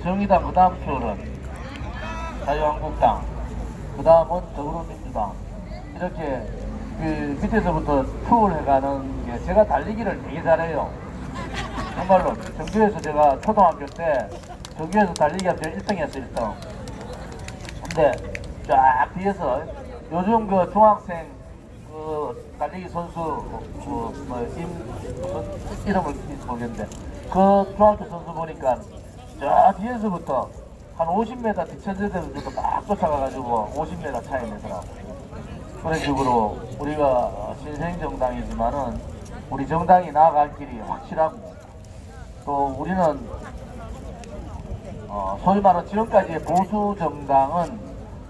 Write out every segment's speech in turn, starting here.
정의당, 그 다음 표는 자유한국당, 그 다음은 더불어민주당. 이렇게 그 밑에서부터 투를 해가는 게 제가 달리기를 되게 잘해요. 정말로 정규에서 제가 초등학교 때 정규에서 달리기 하면 1등 했어요. 1등. 근데 쫙 뒤에서 요즘 그 중학생 그 달리기 선수 이름을 모르겠는데 그 중학교 선수 보니까 저 뒤에서부터 한 50m 뒤쳐져서 막 쫓아가가지고 50m 차이 내더라고. 그런 식으로 우리가 신생정당이지만은 우리 정당이 나아갈 길이 확실하고 또 우리는 소위 말하는 지금까지의 보수정당은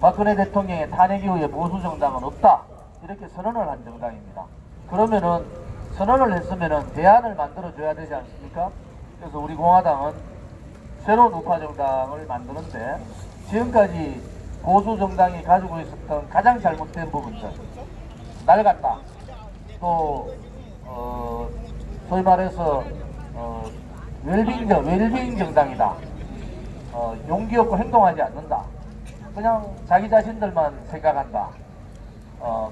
박근혜 대통령의 탄핵 이후에 보수정당은 없다 이렇게 선언을 한 정당입니다. 그러면은 선언을 했으면은 대안을 만들어줘야 되지 않습니까? 그래서 우리 공화당은 새로운 우파정당을 만드는데 지금까지 보수정당이 가지고 있었던 가장 잘못된 부분들 낡았다. 또 소위 말해서 웰빙 정당이다. 용기 없고 행동하지 않는다. 그냥 자기 자신들만 생각한다.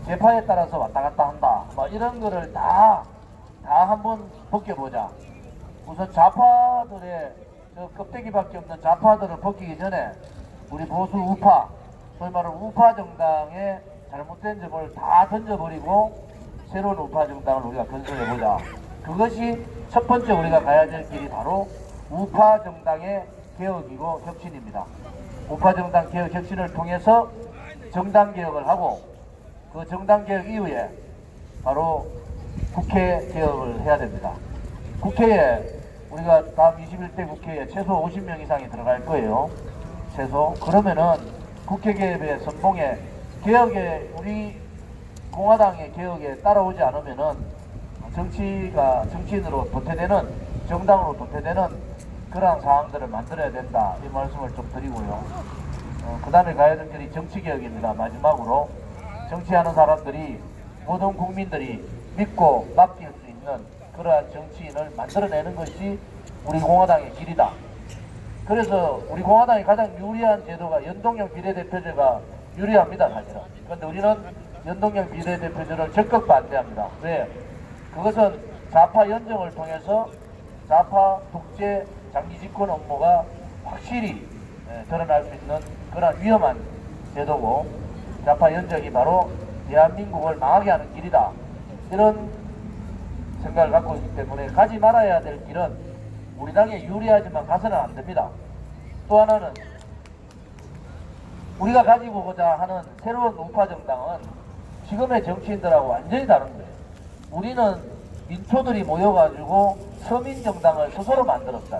계파에 따라서 왔다 갔다 한다. 뭐 이런 거를 다 한번 벗겨보자. 우선 좌파들의 저 껍데기밖에 없는 좌파들을 벗기기 전에 우리 보수 우파, 소위 말하는 우파 정당의 잘못된 점을 다 던져버리고 새로운 우파 정당을 우리가 건설해보자. 그것이 첫 번째 우리가 가야 될 길이 바로 우파 정당의 개혁이고 혁신입니다. 우파 정당 개혁 혁신을 통해서 정당 개혁을 하고 그 정당 개혁 이후에 바로 국회 개혁을 해야 됩니다. 국회에 우리가 다음 21대 국회에 최소 50명 이상이 들어갈 거예요. 최소. 그러면은 국회 개혁의 선봉에 개혁에 우리 공화당의 개혁에 따라오지 않으면은 정치인으로 도태되는 정당으로 도태되는 그러한 상황들을 만들어야 된다 이 말씀을 좀 드리고요. 그 다음에 가야 될 길이 정치개혁입니다. 마지막으로 정치하는 사람들이 모든 국민들이 믿고 맡길 수 있는 그러한 정치인을 만들어내는 것이 우리 공화당의 길이다. 그래서 우리 공화당이 가장 유리한 제도가 연동형 비례대표제가 유리합니다. 사실은. 그런데 우리는 연동형 비례대표제를 적극 반대합니다. 왜? 그것은 좌파 연정을 통해서 좌파 독재 장기 집권 업무가 확실히 드러날 수 있는 그런 위험한 제도고 좌파 연정이 바로 대한민국을 망하게 하는 길이다. 이런 생각을 갖고 있기 때문에 가지 말아야 될 길은 우리 당에 유리하지만 가서는 안 됩니다. 또 하나는 우리가 가지고 오고자 하는 새로운 우파 정당은 지금의 정치인들하고 완전히 다른 거예요. 우리는 민초들이 모여가지고 서민정당을 스스로 만들었다.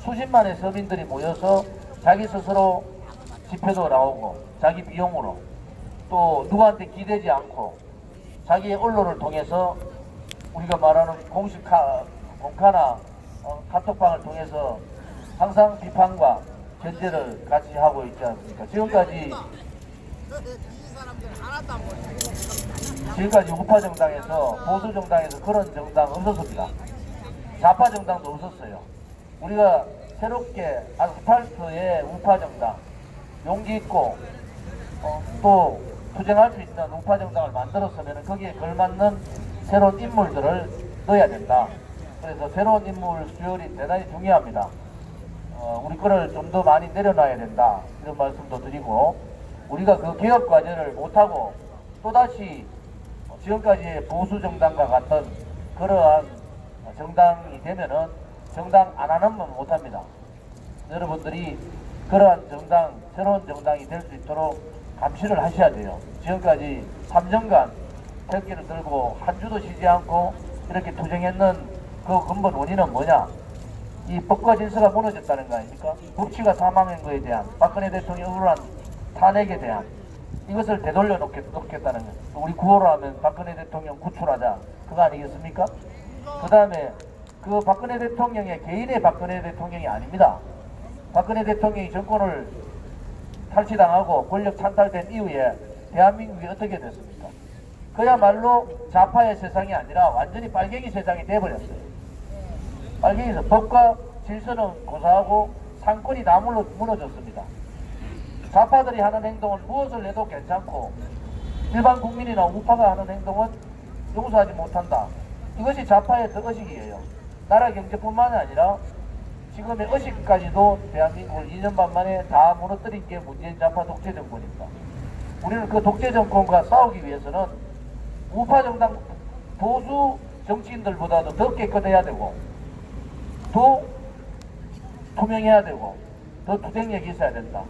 수십만의 서민들이 모여서 자기 스스로 집회도 나오고 자기 비용으로 또 누구한테 기대지 않고 자기의 언론을 통해서 우리가 말하는 공식 공카나 카톡방을 통해서 항상 비판과 견제를 같이 하고 있지 않습니까? 지금까지 우파 정당에서 보수 정당에서 그런 정당 없었습니다. 좌파 정당도 없었어요. 우리가 새롭게 아스팔트의 우파 정당, 용기 있고 또 투쟁할 수 있는 우파 정당을 만들었으면 거기에 걸맞는 새로운 인물들을 넣어야 된다. 그래서 새로운 인물 수혈이 대단히 중요합니다. 우리 거를 좀 더 많이 내려놔야 된다. 이런 말씀도 드리고 우리가 그 개혁 과제를 못하고 또다시 지금까지의 보수 정당과 같은 그러한 정당이 되면은 정당 안 하는 건 못합니다. 여러분들이 그러한 정당, 새로운 정당이 될 수 있도록 감시를 하셔야 돼요. 지금까지 3년간 택기를 들고 한 주도 쉬지 않고 이렇게 투쟁했는 그 근본 원인은 뭐냐? 이 법과 질서가 무너졌다는 거 아닙니까? 법치가 사망한 거에 대한 박근혜 대통령 억울한 탄핵에 대한 이것을 되돌려 놓겠다는 거예요. 우리 구호로 하면 박근혜 대통령 구출하자 그거 아니겠습니까? 그 다음에 그 박근혜 대통령의 개인의 박근혜 대통령이 아닙니다. 박근혜 대통령이 정권을 탈취당하고 권력 찬탈된 이후에 대한민국이 어떻게 됐습니까? 그야말로 좌파의 세상이 아니라 완전히 빨갱이 세상이 돼버렸어요. 빨갱이에서 법과 질서는 고사하고 상권이 다 무너졌습니다. 좌파들이 하는 행동은 무엇을 해도 괜찮고 일반 국민이나 우파가 하는 행동은 용서하지 못한다. 이것이 좌파의 덕의식이에요. 나라 경제뿐만 아니라 지금의 의식까지도 대한민국을 2년 반 만에 다 무너뜨린 게 문재인 좌파 독재 정권입니다. 우리는 그 독재 정권과 싸우기 위해서는 우파 정당 보수 정치인들보다도 더 깨끗해야 되고 더 투명해야 되고 더 투쟁력이 있어야 된다.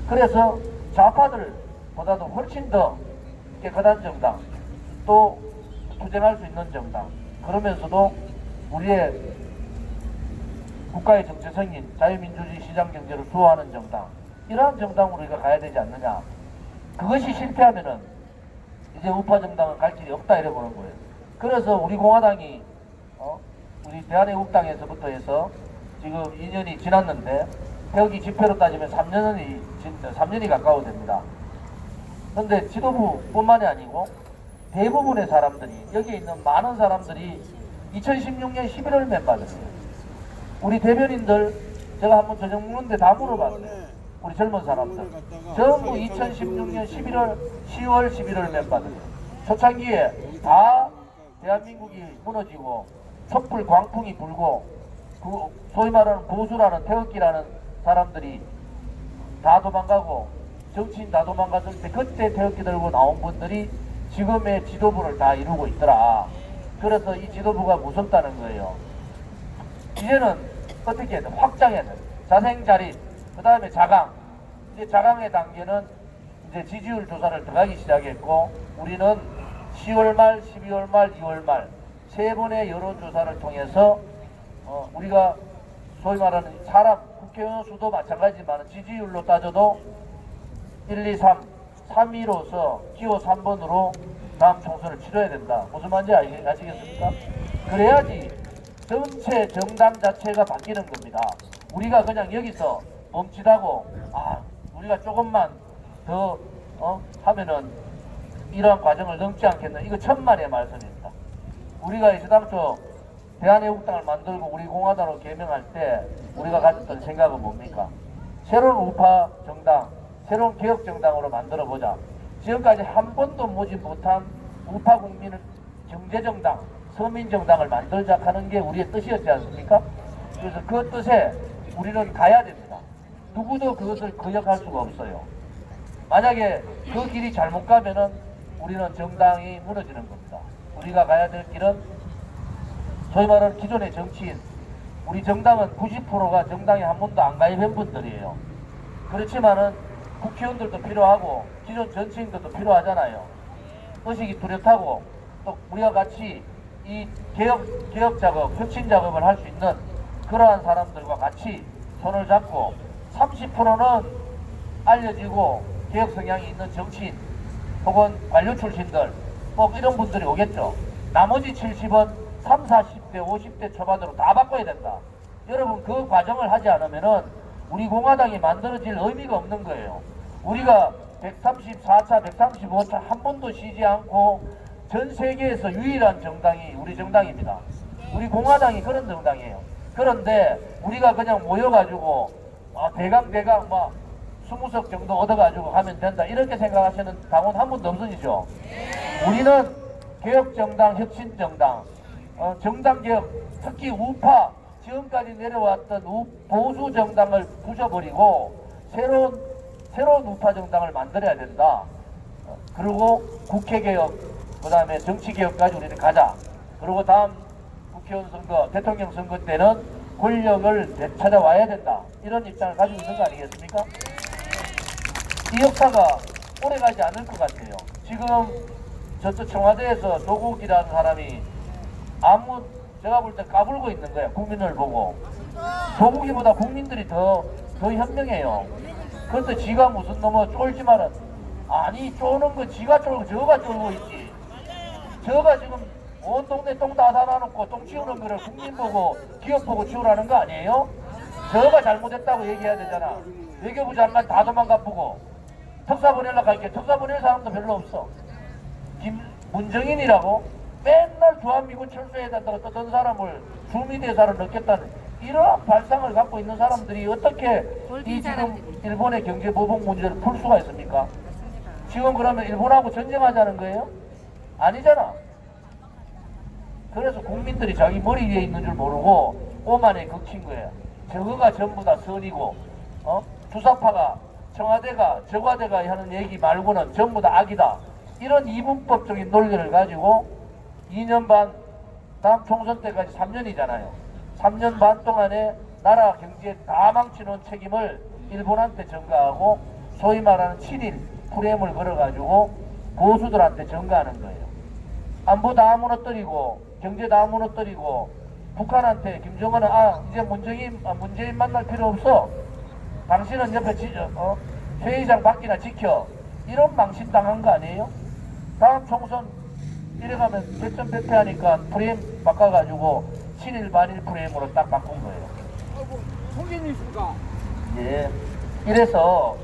그래서 좌파들보다도 훨씬 더 깨끗한 정당, 또 투쟁할 수 있는 정당, 그러면서도 우리의 국가의 정체성인 자유민주주의 시장경제를 수호하는 정당, 이러한 정당으로 우리가 가야 되지 않느냐. 그것이 실패하면은 이제 우파 정당은 갈 길이 없다 이래 보는 거예요. 그래서 우리 공화당이 우리 대한애국당에서부터 해서 지금 2년이 지났는데 태극기 집회로 따지면 3년이 가까워 됩니다. 그런데 지도부뿐만이 아니고 대부분의 사람들이, 여기에 있는 많은 사람들이 2016년 11월 멤버들이에요. 우리 대변인들 제가 한번 저녁 먹는데 다 물어봤어요. 우리 젊은 사람들 전부 2016년 10월 11월 멤버들이에요. 초창기에 다 대한민국이 무너지고 촛불 광풍이 불고 그 소위 말하는 보수라는 태극기라는 사람들이 다 도망가고 정치인 다 도망갔을 때 그때 태극기 들고 나온 분들이 지금의 지도부를 다 이루고 있더라. 그래서 이 지도부가 무섭다는 거예요. 이제는 어떻게 해야 돼? 확장해야 돼. 자생자립, 그 다음에 자강. 이제 자강의 단계는 이제 지지율 조사를 들어가기 시작했고, 우리는 10월 말, 12월 말, 2월 말 세 번의 여론조사를 통해서 우리가 소위 말하는 사람, 국회의원 수도 마찬가지지만 지지율로 따져도 1, 2, 3, 3위로서 기호 3번으로 다음 총선을 치러야 된다. 무슨 말인지 아시겠습니까? 그래야지 전체 정당 자체가 바뀌는 겁니다. 우리가 그냥 여기서 멈칫하고 우리가 조금만 더 하면은 이러한 과정을 넘지 않겠나. 이거 천만의 말씀입니다. 우리가 이제 당초 대한애국당을 만들고 우리 공화당으로 개명할 때 우리가 가졌던 생각은 뭡니까? 새로운 우파 정당, 새로운 개혁 정당으로 만들어보자. 지금까지 한 번도 모집 못한 우파 국민을 경제정당, 서민정당을 만들자 하는 게 우리의 뜻이었지 않습니까? 그래서 그 뜻에 우리는 가야 됩니다. 누구도 그것을 거역할 수가 없어요. 만약에 그 길이 잘못 가면은 우리는 정당이 무너지는 겁니다. 우리가 가야 될 길은 소위 말하는 기존의 정치인, 우리 정당은 90%가 정당에 한 번도 안 가입한 분들이에요. 그렇지만은 국회의원들도 필요하고 기존 정치인들도 필요하잖아요. 의식이 뚜렷하고 또 우리와 같이 이 개혁 작업, 혁신 작업을 할 수 있는 그러한 사람들과 같이 손을 잡고 30%는 알려지고 개혁 성향이 있는 정치인 혹은 관료 출신들 뭐 이런 분들이 오겠죠. 나머지 70은 30, 40대, 50대 초반으로 다 바꿔야 된다. 여러분 그 과정을 하지 않으면은 우리 공화당이 만들어질 의미가 없는 거예요. 우리가 134차, 135차 한 번도 쉬지 않고 전 세계에서 유일한 정당이 우리 정당입니다. 우리 공화당이 그런 정당이에요. 그런데 우리가 그냥 모여가지고 대강 막 20석 정도 얻어가지고 하면 된다 이렇게 생각하시는 당원 한 분도 없으시죠? 우리는 개혁정당, 혁신정당, 정당개혁, 특히 우파 지금까지 내려왔던 보수 정당을 부셔버리고 새로운 우파 정당을 만들어야 된다. 그리고 국회개혁, 그 다음에 정치개혁까지 우리는 가자. 그리고 다음 국회의원 선거, 대통령 선거 때는 권력을 되찾아와야 된다. 이런 입장을 가지고 있는 거 아니겠습니까? 이 역사가 오래가지 않을 것 같아요. 지금 저쪽 청와대에서 조국이라는 사람이 제가 볼 때 까불고 있는 거예요. 국민을 보고. 조국이보다 국민들이 더 현명해요. 그런데 지가 무슨 놈의 쫄지 마라. 아니 쪼는 거 지가 쫄고 저가 쫄고 있지. 저가 지금 온 동네 똥 다 달아놓고 똥 치우는 거를 국민 보고 기업 보고 치우라는 거 아니에요? 저가 잘못했다고 얘기해야 되잖아. 외교부 장관 다 도망가 보고 특사 보내려고 할게. 특사 보낼 사람도 별로 없어. 문정인이라고 맨날 주한미군 철수해야 된다고 떠던 사람을 주미대사를 넣겠다는 이러한 발상을 갖고 있는 사람들이 어떻게 골든 이 지금 사람들이. 일본의 경제 보복 문제를 풀 수가 있습니까? 맞습니다. 지금 그러면 일본하고 전쟁하자는 거예요? 아니잖아. 그래서 국민들이 자기 머리 위에 있는 줄 모르고 오만에 긁힌 거예요. 저거가 전부 다 선이고, 주사파가, 청와대가, 저과대가 하는 얘기 말고는 전부 다 악이다. 이런 이분법적인 논리를 가지고 2년 반, 다음 총선 때까지 3년이잖아요. 3년 반 동안에 나라 경제 다 망치는 책임을 일본한테 전가하고 소위 말하는 7일 프레임을 걸어가지고 보수들한테 전가하는 거예요. 안보 다 무너뜨리고 경제 다 무너뜨리고 북한한테 김정은은 이제 문재인 만날 필요 없어. 당신은 옆에 회의장 밖이나 지켜. 이런 망신 당한 거 아니에요? 다음 총선 이래가면 대전배패하니까 프레임 바꿔가지고 7일 반일 프레임으로 딱 바꾼 거예요. 송진이십니까? 예. 이래서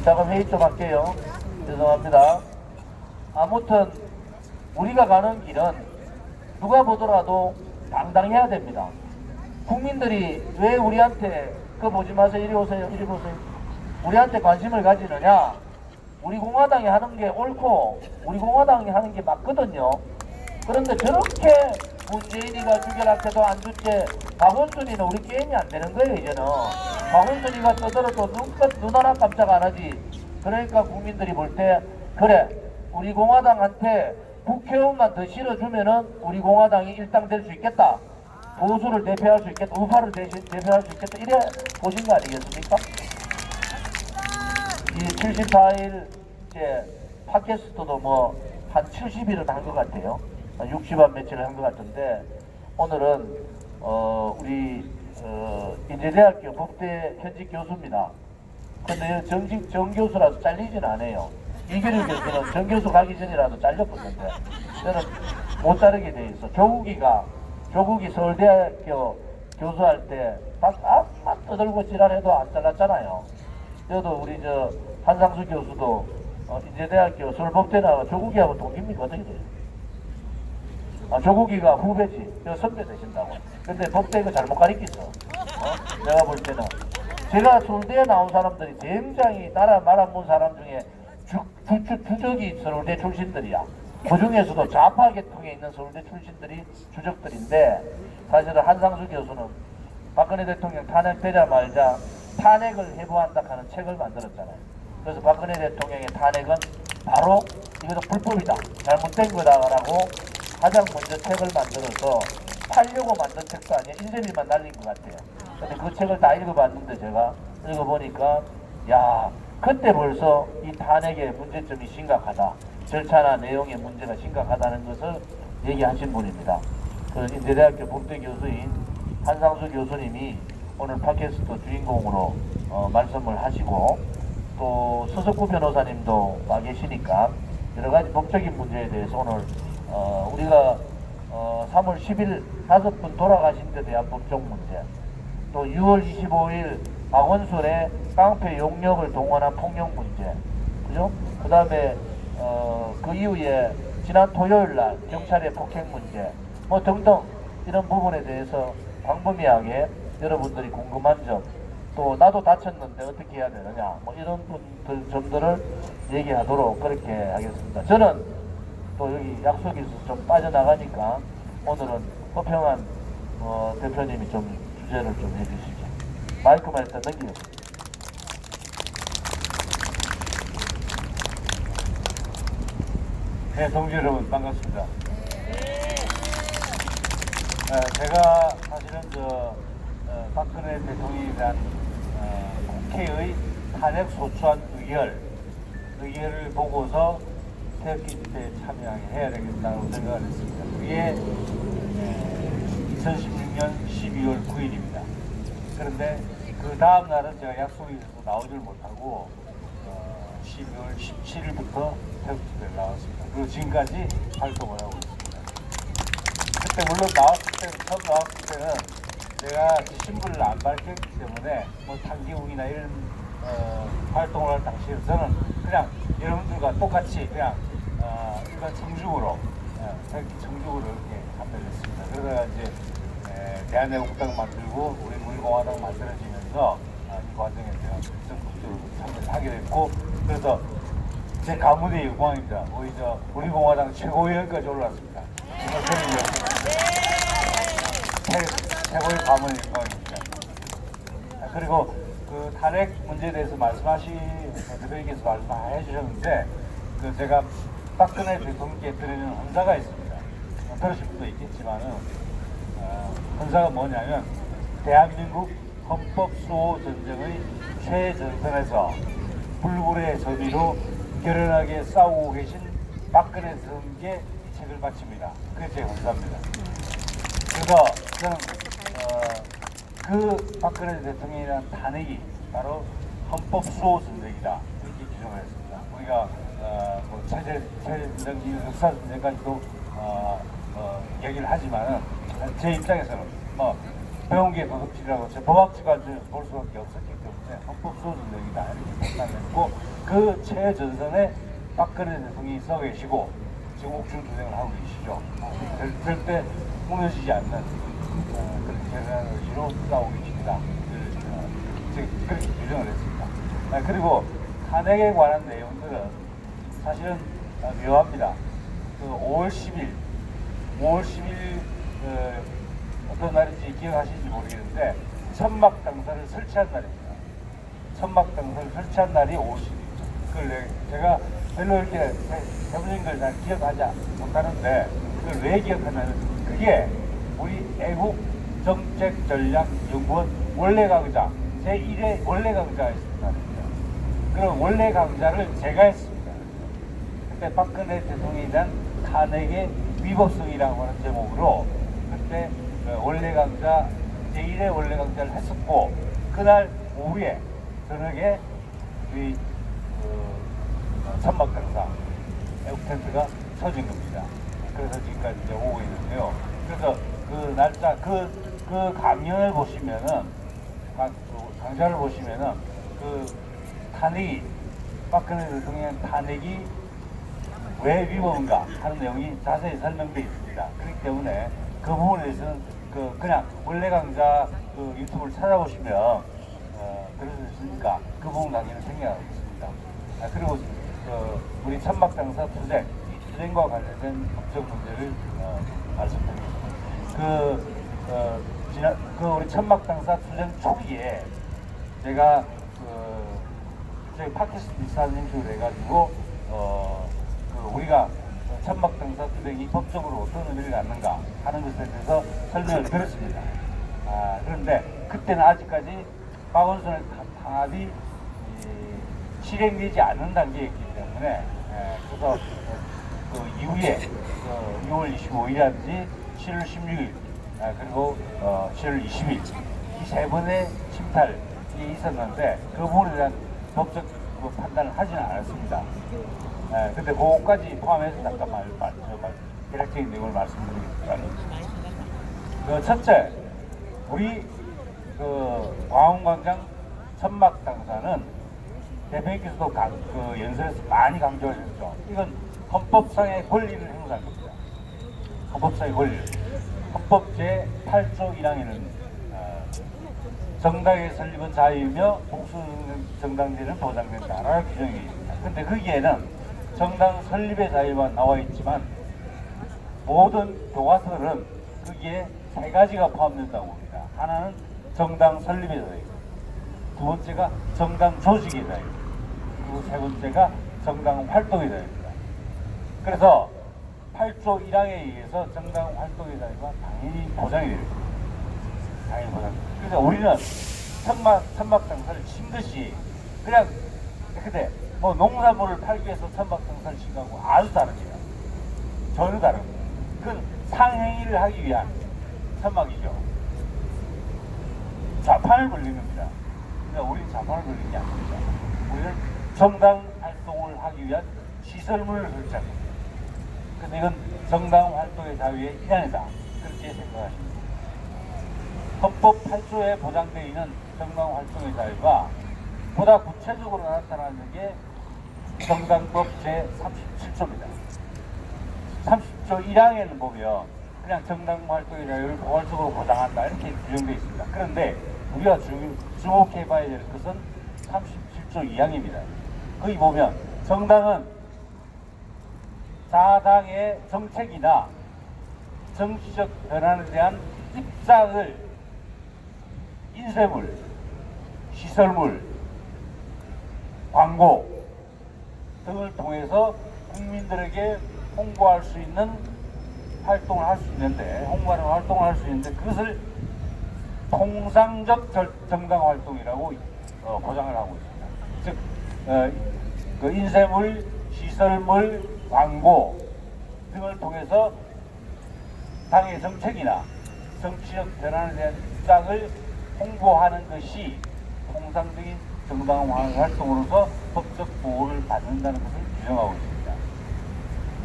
잠깐 회의 좀 할게요. 죄송합니다. 아무튼 우리가 가는 길은 누가 보더라도 당당해야 됩니다. 국민들이 왜 우리한테 그거 보지 마세요. 이리 오세요. 이리 보세요. 우리한테 관심을 가지느냐? 우리 공화당이 하는 게 옳고 우리 공화당이 하는 게 맞거든요. 그런데 저렇게 문재인이가 주결학해도 안 줄게 박원순이는 우리 게임이 안 되는 거예요. 이제는 박원순이가 떠들어도 눈 하나 깜짝 안 하지. 그러니까 국민들이 볼 때 그래 우리 공화당한테 국회의원만 더 실어주면은 우리 공화당이 일당될 수 있겠다. 보수를 대표할 수 있겠다. 우파를 대표할 수 있겠다. 이래 보신 거 아니겠습니까? 이 74일 이제 팟캐스트도 뭐 한 70일은 한 것 같아요. 60한 며칠을 한 것 같은데 오늘은 우리 인제대학교 법대 현직 교수입니다. 근데 정 교수라서 잘리진 않아요. 이규리 교수는 정 교수 가기 전이라도 잘렸었는데 저는 못 자르게 돼 있어. 조국이 서울대학교 교수할 때 막 떠들고 지랄해도 안 잘랐잖아요. 저도 우리 한상수 교수도 인제대학교 서울법대 나와 조국이하고 동기입니까? 어떻게 돼요? 조국이가 후배지. 선배 되신다고. 근데 법대 이거 잘못 가르쳤어. 내가 볼 때는. 제가 서울대에 나온 사람들이 굉장히 나라 말아본 사람 중에 주적이 서울대 출신들이야. 그 중에서도 좌파 계통에 있는 서울대 출신들이 주적들인데 사실은 한상수 교수는 박근혜 대통령 탄핵되자마자 탄핵을 해부한다 하는 책을 만들었잖아요. 그래서 박근혜 대통령의 탄핵은 바로 이것도 불법이다. 잘못된 거다라고 가장 먼저 책을 만들어서 팔려고 만든 책도 아니에요. 인쇄비만 날린 것 같아요. 근데 그 책을 다 읽어봤는데 제가 읽어보니까 야 그때 벌써 이 탄핵의 문제점이 심각하다. 절차나 내용의 문제가 심각하다는 것을 얘기하신 분입니다. 그 인제대학교 법대 교수인 한상수 교수님이 오늘 팟캐스트 주인공으로 말씀을 하시고 또 서석구 변호사님도 와 계시니까 여러 가지 법적인 문제에 대해서 오늘 우리가 3월 10일 5분 돌아가신 데 대한 법적 문제 또 6월 25일 박원순의 깡패 용력을 동원한 폭력 문제 그죠? 그 다음에 그 이후에 지난 토요일날 경찰의 폭행 문제 뭐 등등 이런 부분에 대해서 광범위하게 여러분들이 궁금한 점 또 나도 다쳤는데 어떻게 해야 되느냐 뭐 이런 점들을 얘기하도록 그렇게 하겠습니다. 저는 또 여기 약속이 있어서 좀 빠져나가니까 오늘은 허평한 대표님이 좀 주제를 좀 해주시죠. 마이크만 일단 넘기겠습니다. 네, 동지 여러분 반갑습니다. 제가 사실은 박근혜 대통령에 대한 국회의 탄핵 소추안 의결을 보고서 태극기 집회에 참여하게 해야 되겠다고 생각을 했습니다. 그게 2016년 12월 9일입니다. 그런데 그 다음 날은 제가 약속이 있어서 나오질 못하고 12월 17일부터 태극기 집회를 나왔습니다. 그리고 지금까지 활동을 하고 있습니다. 그때 물론 처음 나왔을 때는 제가 신분을 안 밝혔기 때문에 뭐 탄기국이나 이런 활동을 할 당시에 저는 그냥 여러분들과 똑같이 그냥 일반 청중으로 태극기 청중으로 이렇게 판단했습니다. 그러다가 이제 대한애국당 만들고 우리 우리공화당 만들어지면서 이 과정에 제가 적극적으로 참여를 하게 됐고, 그래서 제 가문의 영광입니다. 오히려 우리공화당 최고위원까지 올랐습니다. 정말 저는 최고의 가문의 영광입니다. 그리고 그 탄핵 문제에 대해서 대표님께서 말씀해 주셨는데, 그 제가 박근혜 대통령께 드리는 헌사가 있습니다. 들으실 분도 있겠지만은 헌사가 뭐냐면, 대한민국 헌법수호 전쟁의 최전선에서 불굴의 저비로 결연하게 싸우고 계신 박근혜 대통령께 이 책을 바칩니다. 그게 제 헌사입니다. 그래서 저는 그 박근혜 대통령이라는 탄핵이 바로 헌법수호 전쟁이다, 이렇게 규정을 했습니다. 우리가 뭐 체제전쟁, 역사전쟁까지도 얘기를 하지만은 제 입장에서는 뭐 배운 게 도덕질이라고 제 법학지까지 볼 수밖에 없었기 때문에 헌법수호 전쟁이다, 이렇게 판단했고, 그 최전선에 박근혜 대통령이 서 계시고 지금 옥중투쟁을 하고 계시죠. 절대 무너지지 않는 그런 대단한 의지로 싸우고 계십니다. 그렇게 규정을 했습니다. 그리고 탄핵에 관한 내용들은 사실은 묘합니다. 그 5월 10일 어떤 날인지 기억하시는지 모르겠는데, 천막당사를 설치한 날입니다. 천막당사를 설치한 날이 5월 10일. 그걸 제가 별로 이렇게 대부분 걸 잘 기억하지 못하는데, 그걸 왜 기억하냐면, 그게 우리 애국 정책 전략 연구원 원래 강좌 제1회 원래 강좌가 있습니다. 그럼 원래 강좌를 제가 했습니다. 그때 박근혜 대통령에 대한 탄핵의 위법성이라고 하는 제목으로 그때 원래 강좌 제1회 원래 강좌를 했었고, 그날 오후에 저녁에 우리 천막강사 애국 텐트가 쳐진 겁니다. 그래서 지금까지 이제 오고 있는데요. 그래서 그 날짜 그 강연을 보시면은, 강좌를 보시면은 그 탄핵이, 박근혜 대통령 탄핵이 왜 위법인가 하는 내용이 자세히 설명되어 있습니다. 그렇기 때문에 그 부분에 대해서는 그냥 원래 강좌 그 유튜브를 찾아보시면 그럴 수 있으니까 그 부분 강의는 생략하고 있습니다. 그리고 우리 천막당사 투쟁, 이 투쟁과 관련된 법적 문제를 말씀드리겠습니다. 우리 천막당사 투쟁 초기에 제가 저희 팟캐스트 비슷한 형식으로 해가지고 우리가 천막당사 투쟁이 법적으로 어떤 의미를 갖는가 하는 것에 대해서 설명을 드렸습니다. 그런데 그때는 아직까지 박원순의 탄압이 실행되지 않는 단계였기 때문에, 그래서 그 이후에 6월 25일이라든지 7월 16일 그리고 7월 20일 이 세 번의 침탈이 있었는데, 그 부분에 대한 법적 판단을 하지는 않았습니다. 근데 그것까지 포함해서 잠깐만 대략적인 내용을 말씀드리겠습니다. 첫째, 우리 광화문광장 천막당사는 대표님께서도 연설에서 많이 강조하셨죠. 이건 헌법상의 권리를 행사한 겁니다. 헌법상의 권리. 헌법 제8조 1항에는 정당의 설립은 자유이며 복수 정당제는 보장된다라는 규정이 있습니다. 근데 거기에는 정당 설립의 자유만 나와 있지만 모든 교과서는 거기에 세 가지가 포함된다고 봅니다. 하나는 정당 설립의 자유, 두 번째가 정당 조직의 자유, 그리고 세 번째가 정당 활동의 자유입니다. 그래서 8조 1항에 의해서 정당 활동의 자유가 당연히 보장이 됩니다. 당연히 보장됩니다. 그래서 우리는 천막당사를 친 것이 그냥 근데 뭐 농산물을 팔기 위해서 천막당사를 친 거하고 아주 다릅니다. 전혀 다릅니다. 그건 상행위를 하기 위한 천막이죠. 좌판을 벌리는 겁니다. 그러니까 우리는 좌판을 벌리는 게 아닙니다. 우리는 정당 활동을 하기 위한 시설물을 설치한 겁니다. 근데 이건 정당 활동의 자유의 일환이다, 그렇게 생각하십니다. 헌법 8조에 보장되어 있는 정당 활동의 자유가 보다 구체적으로 나타나는 게 정당법 제37조입니다. 30조 1항에는 보면 그냥 정당 활동의 자유를 포괄적으로 보장한다 이렇게 규정되어 있습니다. 그런데 우리가 주목해봐야 될 것은 37조 2항입니다. 거기 보면 정당은 자당의 정책이나 정치적 변화에 대한 입장을 인쇄물, 시설물, 광고 등을 통해서 국민들에게 홍보할 수 있는 활동을 할 수 있는데, 홍보하는 활동을 할 수 있는데 그것을 통상적 정당 활동이라고 보장을 하고 있습니다. 즉, 그 인쇄물, 시설물, 광고 등을 통해서 당의 정책이나 정치적 변화에 대한 입장을 홍보하는 것이 통상적인 정당 활동으로서 법적 보호를 받는다는 것을 규정하고 있습니다.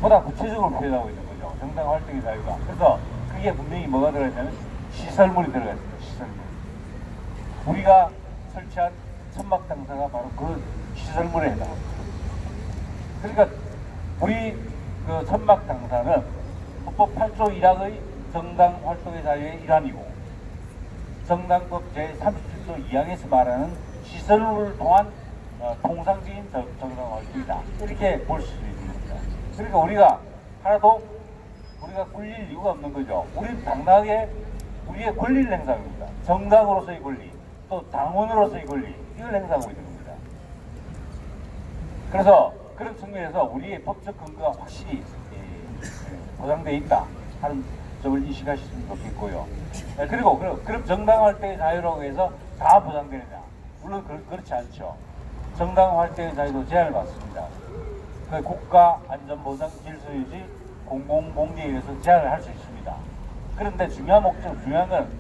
보다 구체적으로 표현하고 있는 거죠. 정당 활동의 자유가. 그래서 그게 분명히 뭐가 들어있냐면 시설물이 들어가 있습니다. 시설물. 우리가 설치한 천막당사가 바로 그 시설물에 해당합니다. 그러니까 우리 그 천막당사는 헌법 8조 1항의 정당 활동의 자유의 일환이고, 정당법 제37조 2항에서 말하는 시설물을 통한 통상적인 정당 활동이다. 이렇게 볼 수 있는 겁니다. 그러니까 우리가 하나도 우리가 꿀릴 이유가 없는 거죠. 우리는 당당하게 우리의 권리를 행사하는 겁니다. 정당으로서의 권리, 또 당원으로서의 권리, 이걸 행사하고 있는 겁니다. 그래서 그런 측면에서 우리의 법적 근거가 확실히 보장되어 있다 하는 점을 인식하셨으면 좋겠고요. 그리고 그럼 정당 활동의 자유라고 해서 다 보장되느냐? 물론 그렇지 않죠. 정당 활동의 자유도 제한을 받습니다. 그 국가 안전보장 질서유지 공공복리에 의해서 제한을 할 수 있습니다. 그런데 중요한 건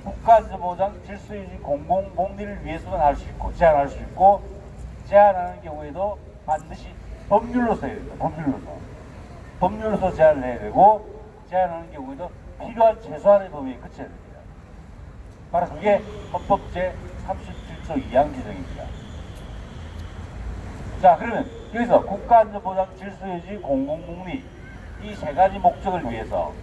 국가 안전보장 질서유지 공공복리를 위해서만 할 수 있고, 제한할 수 있고, 제한하는 경우에도 반드시 법률로서 해야 됩니다. 법률로서 제한을 해야 되고, 제한하는 경우에도 필요한 최소한의 범위에 그쳐야 됩니다. 바로 그게 헌법 제37조 2항 규정입니다. 자, 그러면 여기서 국가안전보장 질서유지 공공복리 이 세 가지 목적을 위해서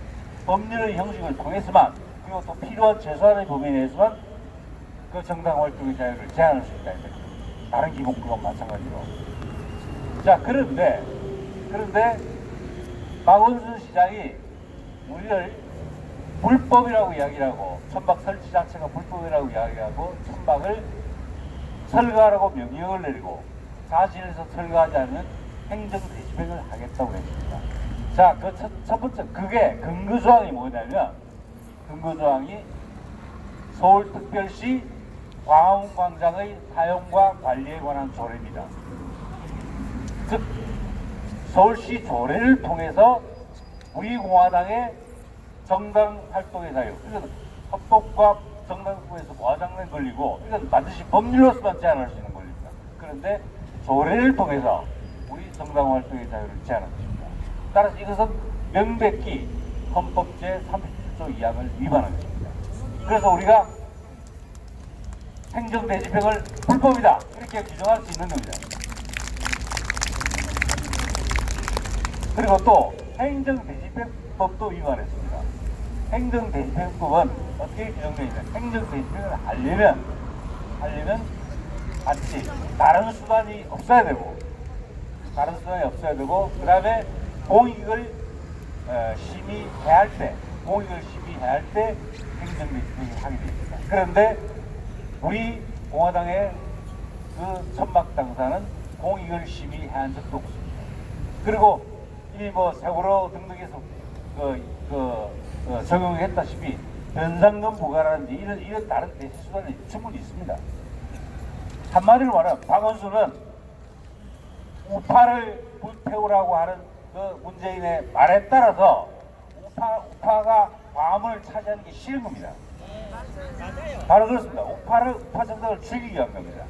법률의 형식을 통해서만, 그리고 또 필요한 최소한의 범위 내에서만 그 정당 활동의 자유를 제한할 수 있다. 다른 기본법과 마찬가지로. 자, 그런데 박원순 시장이 우리를 불법이라고 이야기하고, 천막 설치 자체가 불법이라고 이야기하고, 천막을 철거하라고 명령을 내리고 자신에서 철거하지 않으면 행정 대집행을 하겠다고 했습니다. 자, 그 첫 번째, 그게 근거조항이 뭐냐면, 근거조항이 서울특별시 광화문광장의 사용과 관리에 관한 조례입니다. 즉, 서울시 조례를 통해서 우리 공화당의 정당 활동의 자유, 이건 헌법과 정당법에서 과장된 권리고, 이건 반드시 법률로서만 제한할 수 있는 권리입니다. 그런데 조례를 통해서 우리 정당 활동의 자유를 제한한 것입니다. 따라서 이것은 명백히 헌법 제37조 2항을 위반한 것입니다. 그래서 우리가 행정 대집행을 불법이다 이렇게 규정할 수 있는 겁니다. 그리고 또 행정대집행법도 위반했습니다. 행정대집행법은 어떻게 규정되어 있냐? 행정대집행을 하려면 반드시 다른 수단이 없어야 되고, 그 다음에 공익을 심의해야 할 때 행정대집행을 하게 됩니다. 그런데 우리 공화당의 그 천막당사는 공익을 심의해야 한 적도 없습니다. 그리고 이미 뭐 세월호 등등에서 적용했다시피 변상금 부과라든지 이런 다른 대시 수단이 충분히 있습니다. 한마디로 말하면 박원순은 우파를 불태우라고 하는 그 문재인의 말에 따라서 우파가 광화문을 차지하는 게 싫은 겁니다. 바로 그렇습니다. 우파 정당을 죽이기 위한 겁니다.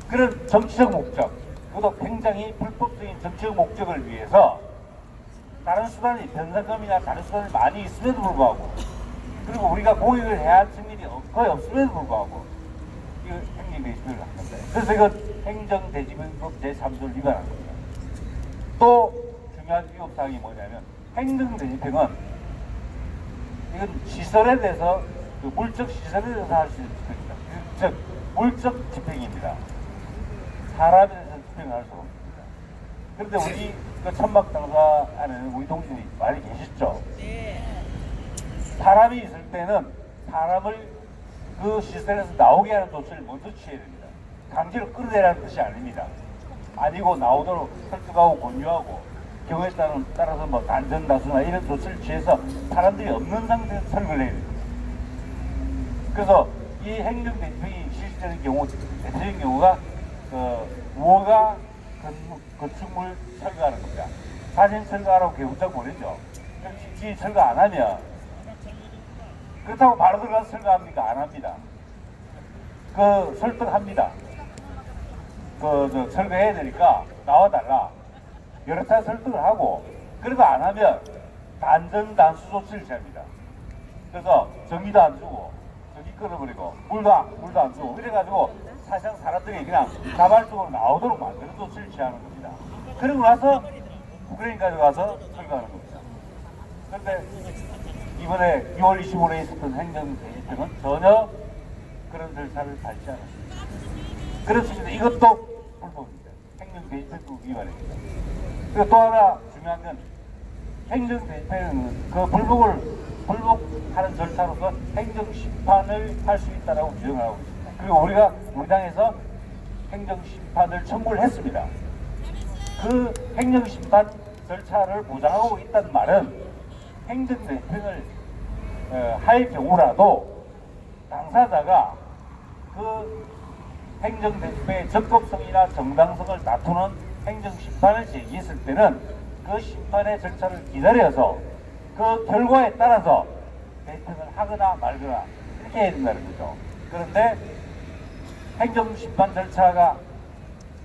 그런 정치적 목적, 그것도 굉장히 불법적인 정치적 목적을 위해서 다른 수단이, 변상금이나 다른 수단이 많이 있음에도 불구하고, 그리고 우리가 공익을 해야 할 측면이 거의 없음에도 불구하고 이거 행정대집행을 한 겁니다. 그래서 이건 행정대집행법 제3조를 위반한 겁니다. 또 중요한 위법사항이 뭐냐면, 행정대집행은 이건 시설에 대해서 그 물적 시설에 대해서 할 수 있는 집행입니다. 즉 물적 집행입니다. 사람에 대해서 집행을 할 수가 없습니다. 그런데 우리 그 천막 당사 안에는 우리 동지들이 많이 계시죠. 사람이 있을 때는 사람을 그 시설에서 나오게 하는 조치를 먼저 취해야 됩니다. 강제로 끌어내라는 뜻이 아닙니다. 아니고 나오도록 설득하고 권유하고 경우에 따라서 뭐 단전다수나 이런 조치를 취해서 사람들이 없는 상태에서 설거를 해야 됩니다. 그래서 이 행정 대표이 실질적인 경우, 대표적인 경우가 무허가 건축물 철거하는 겁니다. 사진 철거하라고 개국장 보내죠. 그럼 철거 안 하면 그렇다고 바로 들어가서 철거합니까? 안 합니다. 설득합니다. 철거해야 되니까 나와달라. 여러 차례 설득을 하고, 그래도 안 하면 단수 조치를 취합니다. 그래서 전기도 안 주고, 전기 끊어버리고, 물도 안 주고, 이래가지고 사실상 사람들이 그냥 자발적으로 나오도록 만드는 조치를 취하는 겁니다. 그러고 나서 우크라이나까지 가서 철거하는 겁니다. 그런데 이번에 6월 25일에 있었던 행정 대집행은 전혀 그런 절차를 밟지 않았습니다. 그렇습니다. 이것도 불법입니다. 행정 대집행법 위반입니다. 그리고 또 하나 중요한 건 행정 대집행은 그 불복하는 절차로서 행정 심판을 할 수 있다라고 규정을 하고 있습니다. 그리고 우리 당에서 행정 심판을 청구를 했습니다. 그 행정 심판 절차를 보장하고 있다는 말은 행정 대집행을 할 경우라도 당사자가 그 행정 대집행의 적법성이나 정당성을 다투는 행정 심판을 제기했을 때는 그 심판의 절차를 기다려서 그 결과에 따라서 대집행을 하거나 말거나 이렇게 해야 된다는 거죠. 그런데 행정 심판 절차가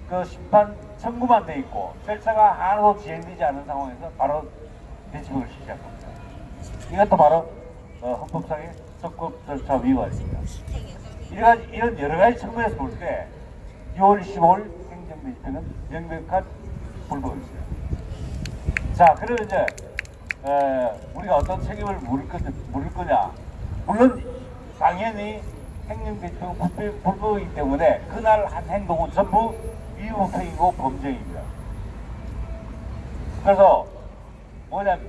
그 심판 청구만 돼 있고 절차가 하나도 진행되지 않은 상황에서 바로 대집행을 시작한 겁니다. 이것도 바로 헌법상의 적법 절차 위반입니다. 이런 여러 가지 측면에서 볼 때 6월 25일 행정 대집행은 명백한 불법입니다. 자, 그러면 이제 우리가 어떤 책임을 물을 거냐? 물론 당연히 행정 대집행은 불법이기 때문에 그날 한 행동은 전부 위법행위고 범죄입니다. 그래서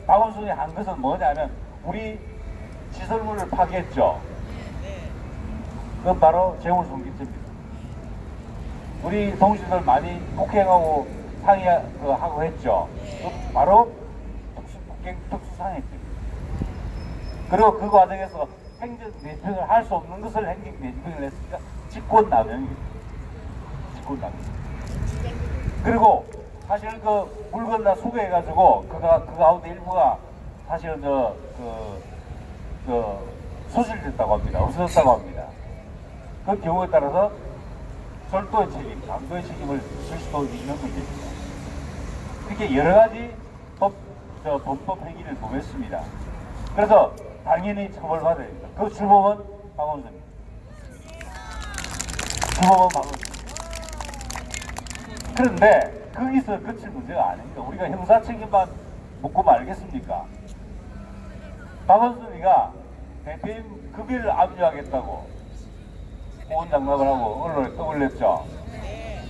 박원순이 한 것은 뭐냐면 우리 시설물을 파괴했죠. 그건 바로 재물손괴죄입니다. 우리 동지들 많이 폭행하고 상의하고 했죠. 그건 바로 특수상해죄입니다. 그리고 그 과정에서 행정대집행을 할 수 없는 것을 행정대집행을 했으니까 직권남용입니다. 직권남용. 그리고 사실 그 물건 다 수거해가지고 그 가운데 일부가 사실은 소실됐다고 합니다. 없어졌다고 합니다. 그 경우에 따라서 절도의 책임, 강도의 책임을 질 수도 있는 문제입니다. 이렇게 여러 가지 범법 행위를 범했습니다. 그래서 당연히 처벌받아야 됩니다. 그 주범은 박원순입니다. 주범은 박원순입니다. 그런데 거기서 그칠 문제가 아닙니다. 우리가 형사 책임만 묻고 말겠습니까? 박원순이가 대표님 급여를 압류하겠다고 호언장담을 하고 언론에 떠올렸죠.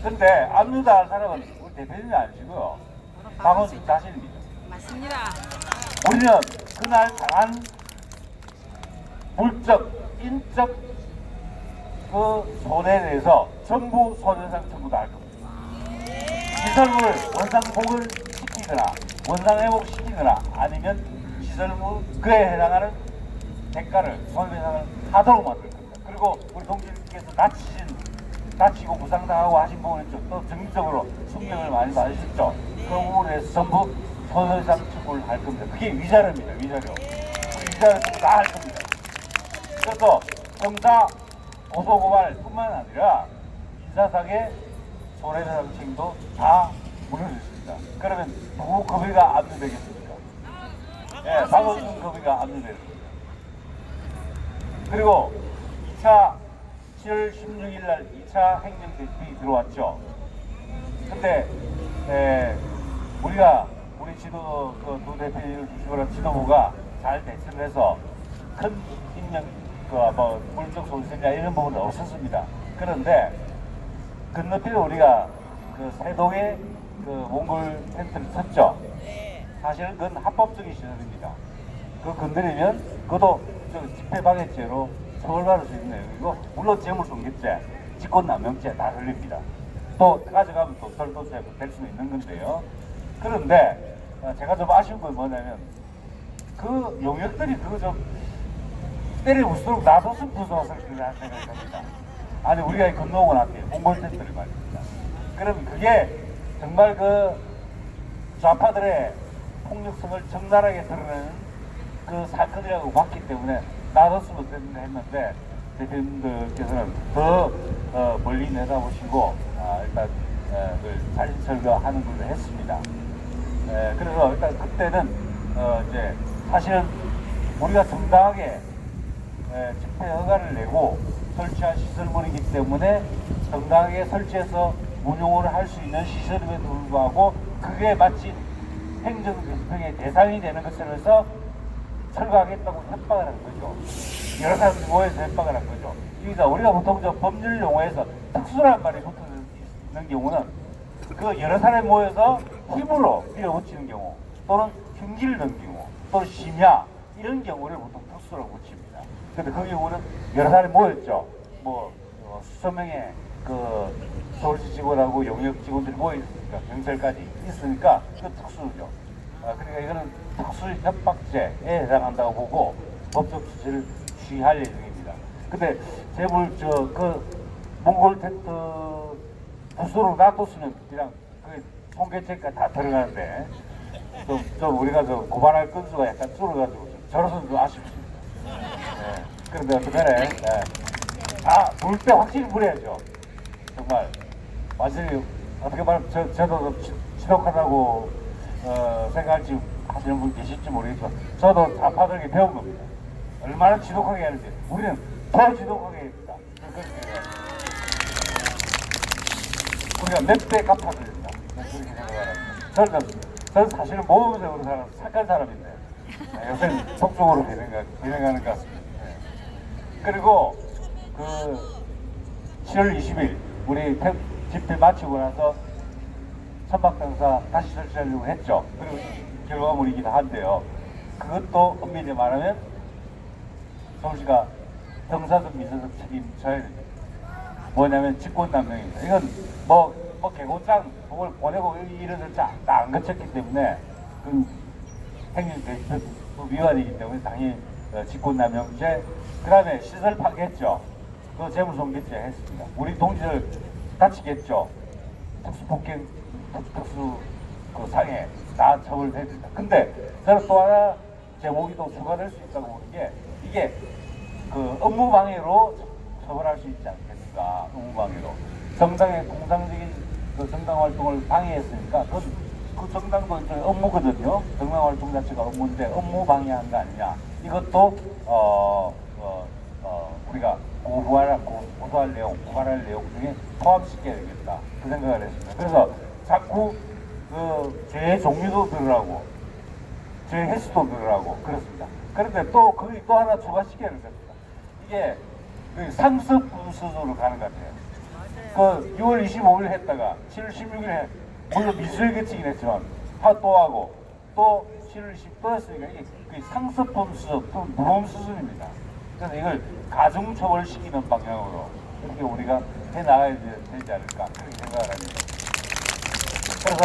근데 압류다 할 사람은 우리 대표님이 아니시고요. 박원순 자신입니다. 맞습니다. 우리는 그날 당한 물적, 인적 그 손해에 대해서 전부 손해상 청구도 할 겁니다. 시설물을 원상복을 시키거나 원상회복시키거나 아니면 시설물 그에 해당하는 대가를 손해상을 하도록 만들 겁니다. 그리고 우리 동지님께서 다치고 부상당하고 하신 부분에 또 정기적으로 숙명을 많이 받으셨죠. 그 부분에서 전부 손해상 청구를 할 겁니다. 그게 위자료입니다. 위자료. 우리 위자료 다 할 겁니다. 그래서 형사 고소고발뿐만 아니라 인사상의 손해배상 책임도 다 물어주십니다. 그러면 누구 급여가 압류되겠습니까? 네, 박원순 급여가 압류되겠습니다. 그리고 2차 7월 16일 날 2차 행정대집행이 들어왔죠. 근데 우리 두 대표를 주시거나 지도부가 잘 대처를 해서 큰 인명, 뭐 물적 손실이나 이런 부분은 없었습니다. 그런데 건너편에 우리가 그 세동에 그 몽골 텐트를 쳤죠. 사실은 그건 합법적인 시설입니다. 그거 건드리면 그것도 집회방해죄로 처벌받을 수 있는 내용이고, 물론 재물손괴죄, 직권남용죄 다 걸립니다. 또 가져가면 또 절도죄 될 수 있는 건데요. 그런데 제가 좀 아쉬운 건 뭐냐면 그 용역들이 그거 좀 때려 부수도록 놔뒀으면 부서웠을 거라 생각이 듭니다. 아니 우리가 건너오고 나한테 몽골 텐트를 말입니다. 그럼 그게 정말 그 좌파들의 폭력성을 적나라하게 드러내는 그 사건이라고 봤기 때문에 놔뒀으면 된다 했는데, 대표님들께서는 더 멀리 내다보시고 일단 그 사진 철거하는 걸로 했습니다. 그래서 일단 그때는 이제 사실은 우리가 정당하게 집회 허가를 내고 설치한 시설물이기 때문에 정당하게 설치해서 운용을 할 수 있는 시설임에도 불구하고 그게 마치 행정집행의 대상이 되는 것을 해서 철거하겠다고 협박을 한 거죠. 여러 사람들이 모여서 협박을 한 거죠. 그러니까 우리가 보통 저 법률 용어에서 특수란 말이 붙어 있는 경우는 그 여러 사람이 모여서 힘으로 밀어붙이는 경우, 또는 흉기를 든 경우, 또는 심야 이런 경우를 보통 특수라고 붙입니다. 근데 그 경우는 여러 사람이 모였죠. 뭐 수천 명의 그 서울시 직원하고 용역 직원들이 모여 있으니까, 경찰까지 있으니까 그 특수죠. 그러니까 이거는 특수 협박죄에 해당한다고 보고 법적 조치를 취할 예정입니다. 근데 재물 그 몽골 텐트 부수로 놔뒀으면 그냥 그 손괴죄까지 다 들어가는데 좀 우리가 고발할 건수가 약간 줄어가지고 저로서는 좀 아쉽습니다. 그런데 어떡하네. 물 때 확실히 물어야죠. 정말 완전히 어떻게 말하면 저도 지독하다고 생각할지 하시는 분 계실지 모르겠지만 저도 좌파들에게 배운 겁니다. 얼마나 지독하게 하는지 우리는 더 지독하게 합니다. 우리가 몇 배 갚아야 된다. 그렇게 생각합니다. 저는 사실은 모범적으로 착한 사람인데 요새는 속적으로 진행하는 것 같습니다. 그리고 그 7월 20일 우리 집회 마치고 나서 천박장사 다시 설치하려고 했죠. 그리고 결과물이기도 한데요. 그것도 엄밀히 말하면 서울시가 형사적 민사적 책임져야 됩니다. 뭐냐면 직권남용입니다. 이건 뭐 개고장 그걸 보내고 이런 다 안 거쳤기 때문에 그 행정대집법 위반이기 때문에 당연히 직권남용죄, 그 다음에 시설 파괴했죠. 그 재물손괴죄 했습니다. 우리 동지들 다치겠죠. 특수폭행, 특수 그 상해 다 처벌됩니다. 근데 저는 또 하나 제목이 또 추가될 수 있다고 보는 게, 이게 그 업무방해로 처벌할 수 있지 않겠습니까? 업무방해로 정당의 공상적인 그 정당 활동을 방해했으니까 그 정당도 일종의 업무거든요. 정당 활동 자체가 업무인데 업무 방해한 거 아니냐. 이것도 우리가 고소할 내용, 고발할 내용 중에 포함시켜야 되겠다. 그 생각을 했습니다. 그래서 자꾸 그 죄의 종류도 들으라고, 죄의 횟수도 들으라고 그렇습니다. 그런데 또 거기 또 하나 추가시켜야 됩니다. 이게 그 상습 수준으로 가는 것 같아요. 그 6월 25일 했다가 7월 16일에 물론 미수를 거치긴 했지만 또 하고 또 7월 20일 또 했으니까 이게 상습범 수준 또는 무범 수준입니다. 그래서 이걸 가중처벌시키는 방향으로 이렇게 우리가 해나가야 되지 않을까 그렇게 생각을 합니다. 그래서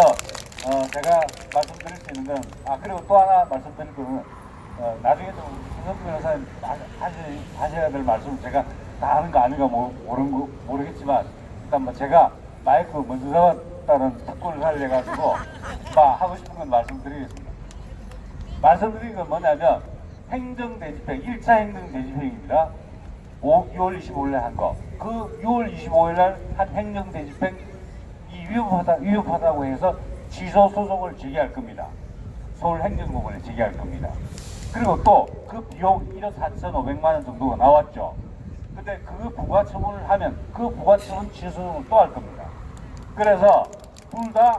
제가 말씀드릴 수 있는 건, 그리고 또 하나 말씀드릴 거는 나중에 좀 김성주 변호사님 하셔야 될 말씀 제가 다 하는 거 아닌가 모르겠지만 일단 뭐 제가 마이크 먼저 잡았다는 특권을 살려가지고 하고 싶은 건 말씀드리겠습니다. 말씀드린 건 뭐냐면 행정대집행, 1차 행정대집행입니다. 6월 25일에 한 거. 그 6월 25일날 한 행정대집행이 위협하다고 해서 취소 소송을 제기할 겁니다. 서울행정법원에 제기할 겁니다. 그리고 또 그 비용 1억 4,500만 원 정도가 나왔죠. 근데 그 부가처분을 하면 그 부가처분 취소를 또 할 겁니다. 그래서 둘 다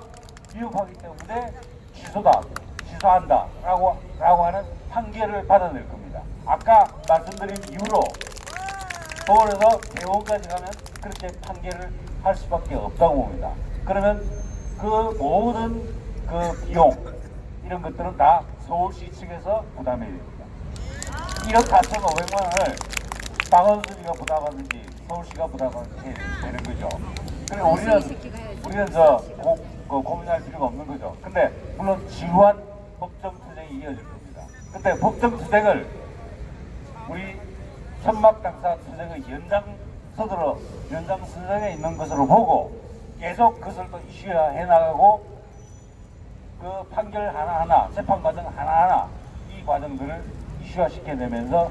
위협하기 때문에 취소한다 라고 하는 판결을 받아낼 겁니다. 아까 말씀드린 이유로 서울에서 대법원까지 가면 그렇게 판결을 할 수밖에 없다고 봅니다. 그러면 그 모든 그 비용 이런 것들은 다 서울시 측에서 부담해야 됩니다. 1억 4,500만 원을 박원순이가 부담하든지 서울시가 부담하든지 되는 거죠. 그리고 우리는 고민할 필요가 없는 거죠. 근데 물론 지루한 법정 투쟁이 이어질 겁니다. 근데 법정 투쟁을 우리 천막당사 투쟁의 연장선상에 있는 것으로 보고 계속 그것을 또 이슈화해 나가고 그 판결 하나하나, 재판 과정 하나하나 이 과정들을 이슈화시켜내면서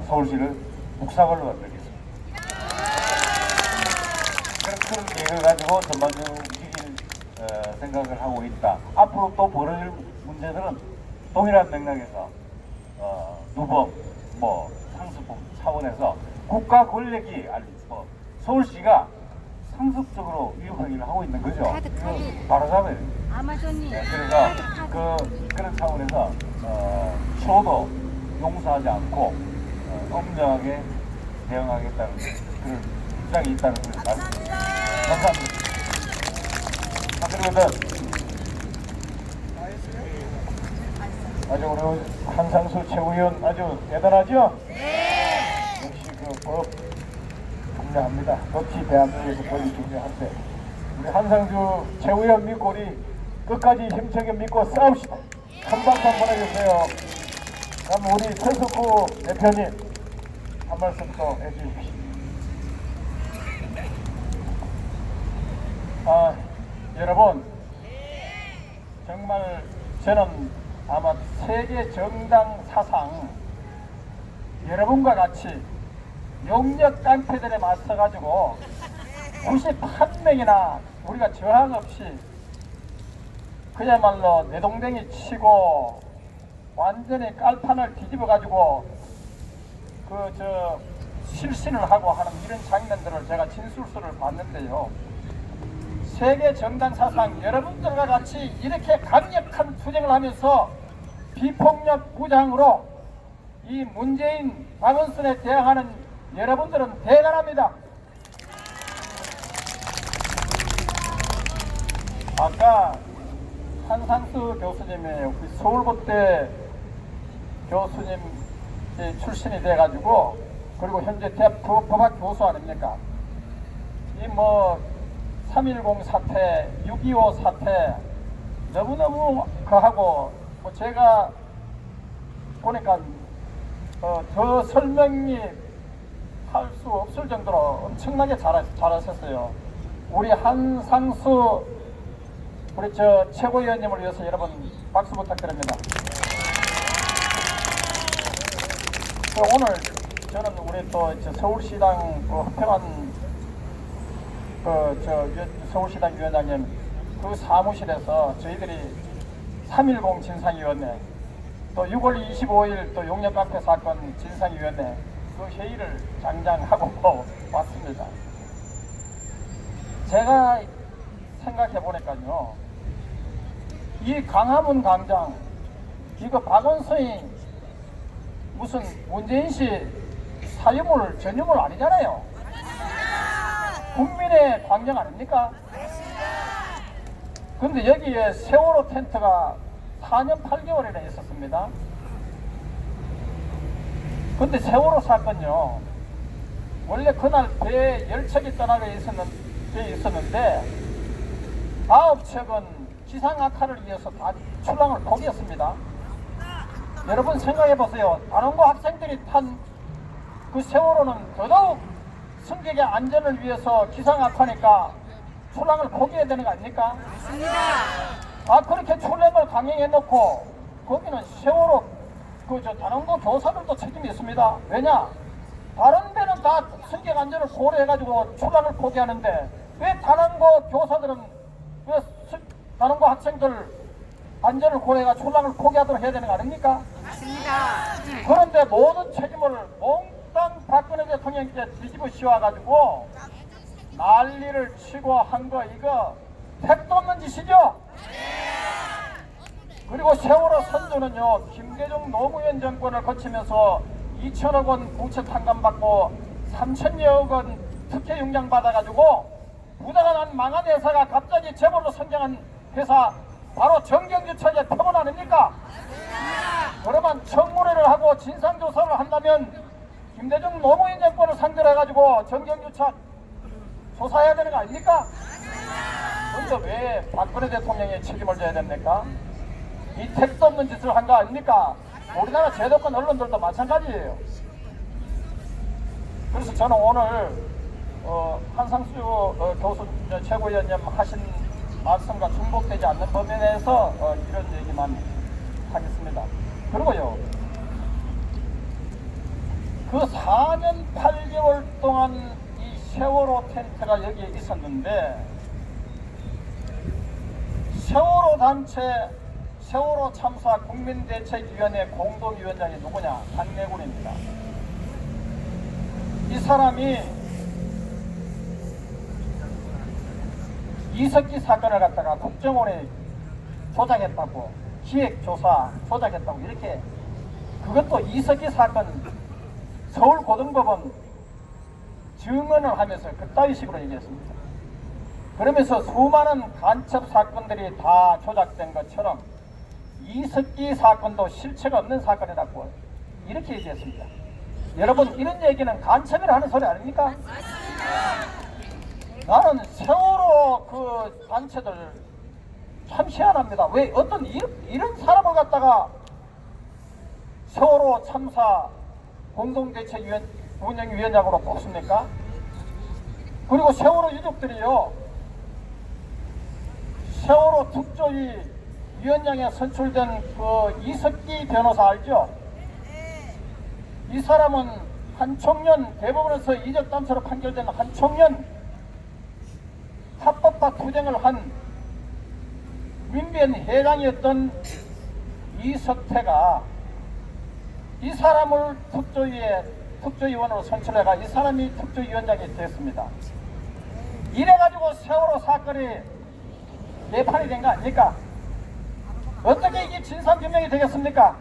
서울시를 묵사발로 만들겠습니다. 그런 계획을 가지고 전반적으로 움직일 생각을 하고 있다. 앞으로 또 벌어질 문제들은 동일한 맥락에서 누범, 상습범 차원에서 국가 권력이 서울시가 상습적으로 위협 행위를 하고 있는 거죠. 바로 잡아야 됩니다. 아마존이 그래서 그런 차원에서 초도 용서하지 않고 엄정하게 대응하겠다는 그런 입장이 있다는 것을 말씀드립니다. 감사합니다. 그리고 아주 우리 한상수 최고위원 아주 대단하죠? 네. 역시 그 법 중요합니다. 법이 대한민국에서 법이 중요한데 우리 한상수 최고위원 믿고 우리 끝까지 힘차게 믿고 싸웁시다. 한 박수 한번 해주세요. 그럼 우리 최석구 대표님 한 말씀 또 해주십시오. 여러분 정말 저는 아마 세계 정당 사상 여러분과 같이 용역 깡패들에 맞서가지고 91명이나 우리가 저항 없이 그야말로 내동댕이 치고 완전히 깔판을 뒤집어가지고 실신을 하고 하는 이런 장면들을 제가 진술서를 봤는데요. 세계 정당 사상 여러분들과 같이 이렇게 강력한 투쟁을 하면서 비폭력 무장으로 이 문재인 박원순에 대항하는 여러분들은 대단합니다. 아까 한상수 교수님이 우리 서울법대 교수님 출신이 돼가지고 그리고 현재 대학 법학 교수 아닙니까? 3.10 사태, 6.25 사태 너무너무 하고 제가 보니까 더 설명이 할 수 없을 정도로 엄청나게 잘하셨어요. 우리 한상수 우리 최고위원님을 위해서 여러분 박수 부탁드립니다. 오늘 저는 우리 또 서울시당 허평한 서울시당 위원장님 그 사무실에서 저희들이 3.10 진상위원회 또 6월 25일 또 용역카페 사건 진상위원회 그 회의를 장장하고 왔습니다. 제가 생각해 보니까요, 이 광화문 광장 이거 박원순이 무슨 문재인 씨 사유물 전유물 아니잖아요. 국민의 광장 아닙니까? 근데 여기에 세월호 텐트가 4년 8개월이나 있었습니다. 근데 세월호 사건요, 원래 그날 배 10척이 떠나게 있었는데 9척은 기상 악화를 위해서 다 출항을 포기했습니다. 여러분 생각해 보세요. 단원고 학생들이 탄 그 세월호는 더더욱 승객의 안전을 위해서 기상 악화니까 출항을 포기해야 되는 거 아닙니까? 맞습니다. 그렇게 출항을 강행해 놓고 거기는 세월호 단원고 교사들도 책임이 있습니다. 왜냐? 다른 데는 다 승객 안전을 고려해가지고 출항을 포기하는데 왜 단원고 교사들은 왜 단원고 학생들 안전을 고려해가 출항을 포기하도록 해야 되는 거 아닙니까? 맞습니다. 그런데 모든 책임을 몽땅 박근혜 대통령께 뒤집어 씌워가지고 난리를 치고 한 거 이거 택도 없는 짓이죠? 그리고 세월호 선조는요, 김대중 노무현 정권을 거치면서 2천억 원 부채 탕감받고 3천여억 원 특혜 용량 받아가지고 부도가 난 망한 회사가 갑자기 재벌로 성장한 회사 바로 정경유착의 표본 아닙니까? 그러면 청문회를 하고 진상조사를 한다면 김대중 노무현 정권을 상대로 해가지고 정경유착 조사해야 되는 거 아닙니까? 근데 왜 박근혜 대통령이 책임을 져야 됩니까? 이 택도 없는 짓을 한 거 아닙니까? 우리나라 제도권 언론들도 마찬가지예요. 그래서 저는 오늘 한상수 교수 최고위원님 하신 말씀과 중복되지 않는 범위 내에서 이런 얘기만 하겠습니다. 그리고요, 그 4년 8개월 동안 이 세월호 텐트가 여기에 있었는데, 세월호 단체, 세월호 참사 국민대책위원회 공동위원장이 누구냐? 박내군입니다. 이 사람이 이석기 사건을 갖다가 국정원에 조작했다고, 기획조사 조작했다고, 이렇게, 그것도 이석기 사건 서울고등법원 증언을 하면서 그따위 식으로 얘기했습니다. 그러면서 수많은 간첩 사건들이 다 조작된 것처럼 이석기 사건도 실체가 없는 사건이라고 이렇게 얘기했습니다. 여러분, 이런 얘기는 간첩이라 하는 소리 아닙니까? 나는 세월호 그 단체들 참 희한합니다. 왜 어떤 이런 사람을 갖다가 세월호 참사 공동대책위원장으로 뽑습니까? 그리고 세월호 유족들이요, 세월호 특조위 위원장에 선출된 그 이석기 변호사 알죠? 이 사람은 한 청년, 대법원에서 이적단체로 판결된 한 청년 합법화 투쟁을 한 민변 회장이었던 이석태가 이 사람을 특조위원으로 선출해가 이 사람이 특조위원장이 됐습니다. 이래가지고 세월호 사건이 내판이 된 거 아닙니까? 어떻게 이게 진상규명이 되겠습니까?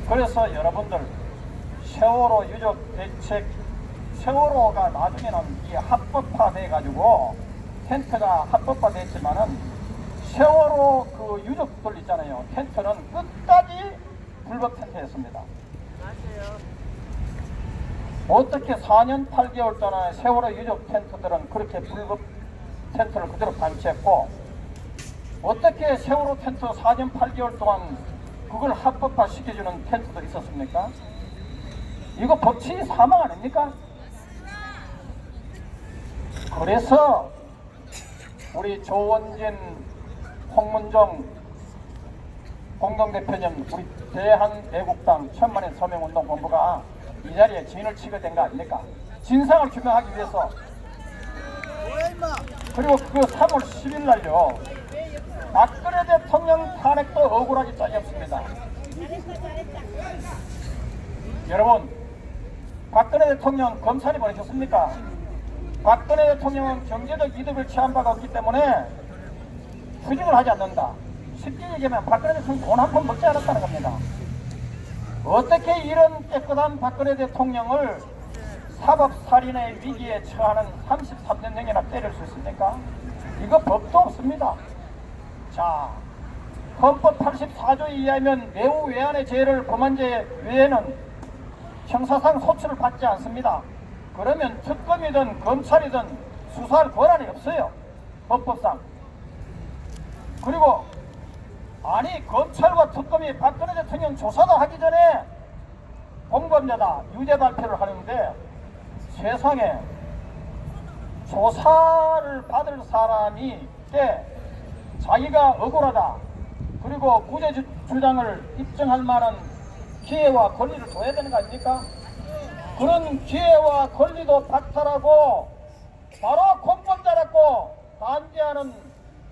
그래서 여러분들, 세월호 유족 대책, 세월호가 나중에는 이 합법화돼 가지고 텐트가 합법화됐지만은 세월호 그 유족들 있잖아요, 텐트는 끝까지 불법 텐트였습니다. 맞아요. 어떻게 4년 8개월 동안 세월호 유족 텐트들은 그렇게 불법 텐트를 그대로 방치했고, 어떻게 세월호 텐트 4년 8개월 동안 그걸 합법화 시켜주는 텐트도 있었습니까? 이거 법치 사망 아닙니까? 그래서 우리 조원진, 홍문종 공동대표님, 우리 대한애국당 천만의 서명운동본부가 이 자리에 진을 치게 된 거 아닙니까? 진상을 규명하기 위해서. 그리고 그 3월 10일 날요, 박근혜 대통령 탄핵도 억울하기 짝이 없습니다. 여러분, 박근혜 대통령 검찰이 보내셨습니까? 박근혜 대통령은 경제적 이득을 취한 바가 없기 때문에 휴직을 하지 않는다. 쉽게 얘기하면 박근혜 대통령 돈 한 푼 먹지 않았다는 겁니다. 어떻게 이런 깨끗한 박근혜 대통령을 사법살인의 위기에 처하는 33년형이나 때릴 수 있습니까? 이거 법도 없습니다. 자, 헌법 84조에 의하면 매우 외환의 죄를 범한 죄 외에는 형사상 소추를 받지 않습니다. 그러면 특검이든 검찰이든 수사할 권한이 없어요, 헌법상. 그리고 아니, 검찰과 특검이 박근혜 대통령 조사도 하기 전에 공범자다 유죄 발표를 하는데, 세상에 조사를 받을 사람이 때 자기가 억울하다, 그리고 무죄 주장을 입증할 만한 기회와 권리를 줘야 되는 거 아닙니까? 그런 기회와 권리도 박탈하고 바로 공범자라고 반대하는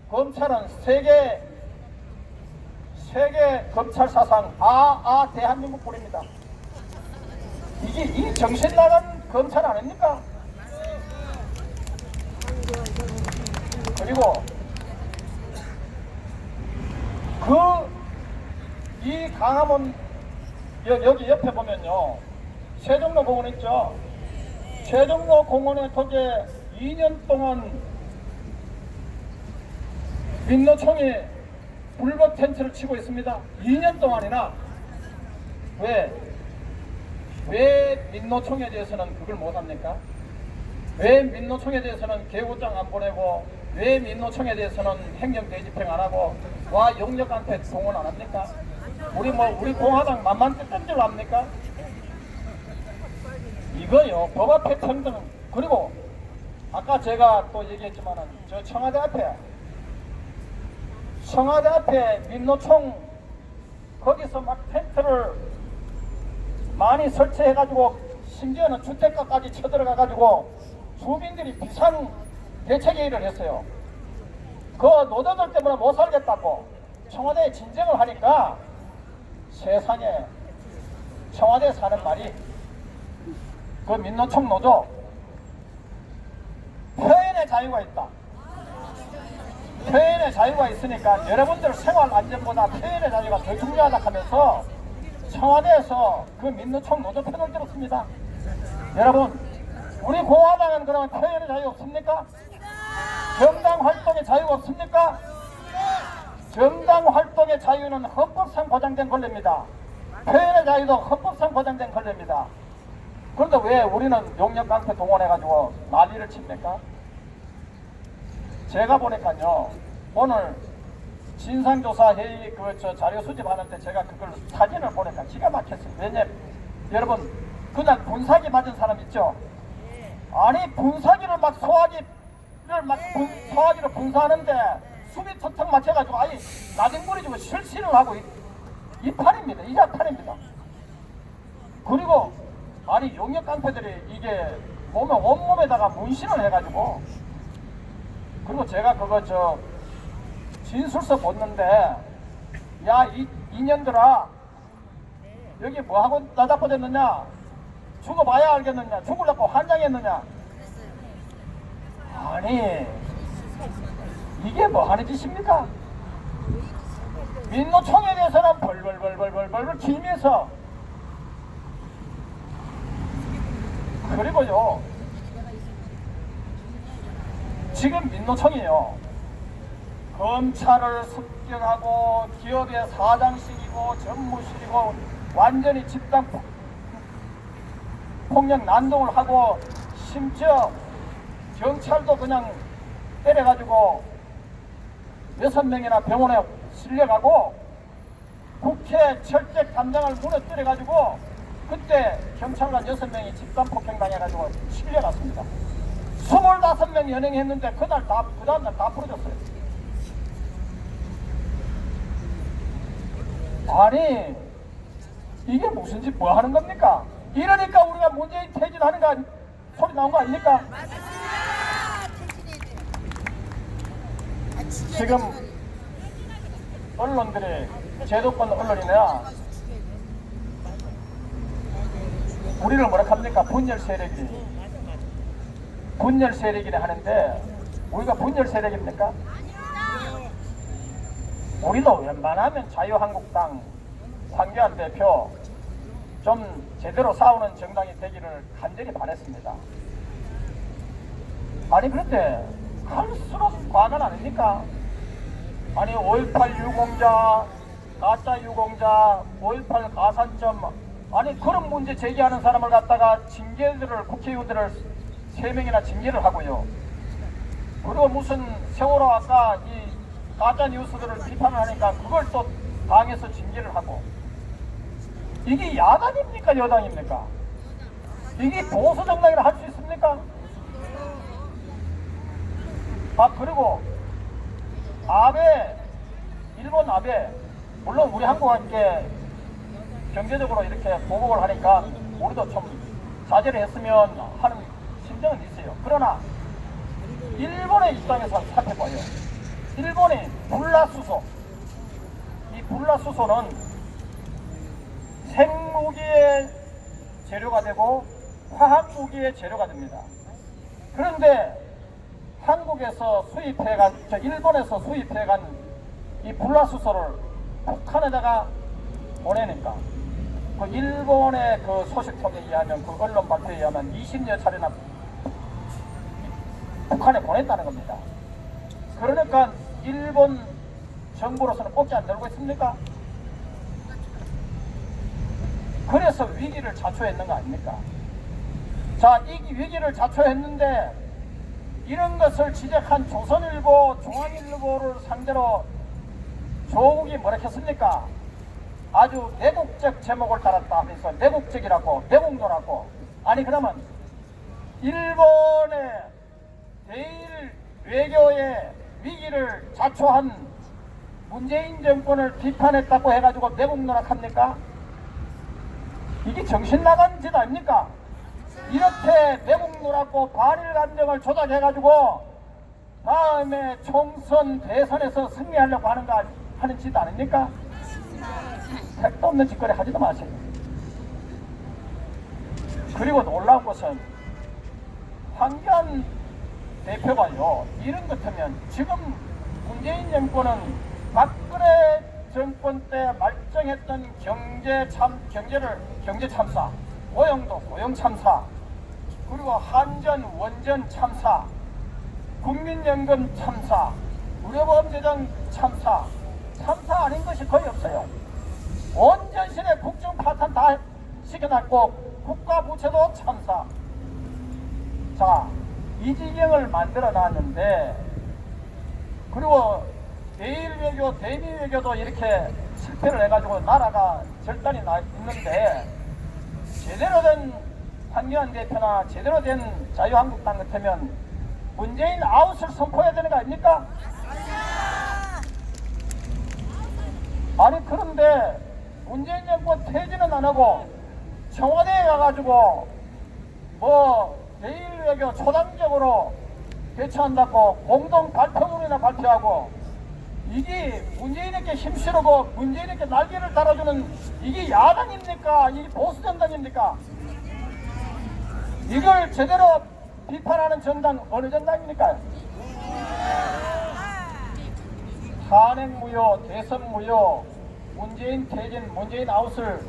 검찰은 세계 검찰 사상 대한민국뿐입니다. 이게 이 정신 나간 검찰 아닙니까? 그리고 이 강화문 여기 옆에 보면요, 세종로 공원 있죠. 세종로 공원의 덕에 2년 동안 민노총이 불법 텐트를 치고 있습니다. 2년 동안이나. 왜 민노총에 대해서는 그걸 못합니까? 왜 민노총에 대해서는 개구장 안 보내고, 왜 민노총에 대해서는 행정대집행 안 하고, 와 용역한테 동원 안 합니까? 우리 공화당 만만 뜯던 줄 압니까? 이거요, 법 앞에 평등. 그리고 아까 제가 또 얘기했지만은 저 청와대 앞에 민노총 거기서 막 텐트를 많이 설치해가지고, 심지어는 주택가까지 쳐들어가가지고 주민들이 비상 대책회의를 했어요. 그 노조들 때문에 못 살겠다고 청와대에 진정을 하니까 세상에 청와대에 사는 말이, 그 민노총 노조 표현의 자유가 있다. 표현의 자유가 있으니까 여러분들 생활 안전보다 표현의 자유가 더 중요하다 하면서 청와대에서 그 민노총 노조 편을 들었습니다. 여러분, 우리 공화당은 그러면 표현의 자유 없습니까? 정당 활동의 자유가 없습니까? 정당 활동의 자유는 헌법상 보장된 권리입니다. 표현의 자유도 헌법상 보장된 권리입니다. 그런데 왜 우리는 용역깡패 동원해가지고 난리를 칩니까? 제가 보니까요, 오늘 진상조사 회의 자료 수집하는데 제가 그걸 사진을 보니까 기가 막혔어요. 왜냐면 여러분, 그날 분사기 맞은 사람 있죠? 아니 분사기를 막 소화기를 분사하는데 숨이 턱턱 막혀가지고 아예 나중부리지고 실신을 하고 이 판입니다. 이자판입니다. 그리고 아니 용역깡패들이 이게 온몸에다가 문신을 해가지고, 그리고 제가 그거 진술서 봤는데, 야 이년들아 여기 뭐하고 나자빠졌느냐, 죽어봐야 알겠느냐, 죽으려고 환장했느냐. 아니 이게 뭐 하는 짓입니까? 민노총에 대해서는 벌벌 기면서, 그리고요 지금 민노총이요 검찰을 습격하고 기업의 사장식이고 전무실이고 완전히 집단 폭력 난동을 하고, 심지어 경찰도 그냥 때려가지고 6명이나 병원에 실려가고, 국회 철책 담당을 무너뜨려가지고 그때 경찰관 6명이 집단 폭행 당해가지고 실려갔습니다. 25명 연행했는데 그 다음날 다 풀어졌어요. 아니 이게 무슨 짓 뭐 하는 겁니까? 이러니까 우리가 문재인 퇴진하는 거 소리 나온 거 아닙니까? 지금 언론들이 제도권 언론이나 우리를 뭐라 합니까? 분열 세력이라 하는데 우리가 분열 세력입니까? 우리도 웬만하면 자유한국당 황교안 대표 좀 제대로 싸우는 정당이 되기를 간절히 바랬습니다. 아니 그런데 갈수록 과반 아닙니까? 아니 5.18 유공자, 가짜 유공자, 5.18 가산점, 아니 그런 문제 제기하는 사람을 갖다가 징계들을, 국회의원들을 3명이나 징계를 하고요. 그리고 무슨 세월호 아까 이 가짜 뉴스들을 비판을 하니까 그걸 또 당에서 징계를 하고, 이게 야당입니까 여당입니까? 이게 보수 정당이라 할 수 있습니까? 그리고 일본 아베, 물론 우리 한국과 함께 경제적으로 이렇게 보복을 하니까 우리도 좀 자제를 했으면 하는 심정은 있어요. 그러나 일본의 입장에서 살펴봐요. 일본의 불라수소, 이 불라수소는 생무기의 재료가 되고 화학무기의 재료가 됩니다. 그런데 한국에서 일본에서 수입해간 이 불라수소를 북한에다가 보내니까 그 일본의 그 소식통에 의하면 그 언론 발표에 의하면 20여 차례나 북한에 보냈다는 겁니다. 그러니까 일본 정부로서는 꼭지 안 들고 있습니까? 그래서 위기를 자초했는 거 아닙니까? 자, 이 위기를 자초했는데 이런 것을 지적한 조선일보, 중앙일보를 상대로 조국이 뭐라 했습니까? 아주 내국적 제목을 달았다 하면서 내국적이라고, 내국노라고. 아니 그러면 일본의 대일 외교의 위기를 자초한 문재인 정권을 비판했다고 해가지고 내국노락합니까? 이게 정신 나간 짓 아닙니까? 이렇게 내국노락고 반일 감정을 조작해가지고 다음에 총선 대선에서 승리하려고 하는 짓 아닙니까? 택도 없는 짓거리 하지도 마세요. 그리고 놀라운 것은 황교안 대표가요, 이런 것 같으면 지금 문재인 정권은 박근혜 정권 때 말정했던 경제 참사, 고용도 고용 참사, 그리고 한전 원전 참사, 국민연금 참사, 의료보험제정 참사 아닌 것이 거의 없어요. 온 전신에 국정 파탄 다 시켜놨고 국가 부채도 참사. 자, 이 지경을 만들어 놨는데, 그리고 대일 외교, 대미 외교도 이렇게 실패를 해가지고 나라가 절단이 나 있는데, 제대로 된 황교안 대표나 제대로 된 자유한국당 같으면 문재인 아웃을 선포해야 되는 거 아닙니까? 아니 그런데 문재인 정권 퇴진은 안 하고 청와대에 가가지고 뭐 대일 외교 초당적으로 개최한다고 공동 발표문이나 발표하고, 이게 문재인에게 힘실어고 문재인에게 날개를 달아주는 이게 야당입니까? 이게 보수정당입니까? 이걸 제대로 비판하는 정당 어느 정당입니까? 탄핵 무효, 대선 무효, 문재인 퇴진, 문재인 아웃을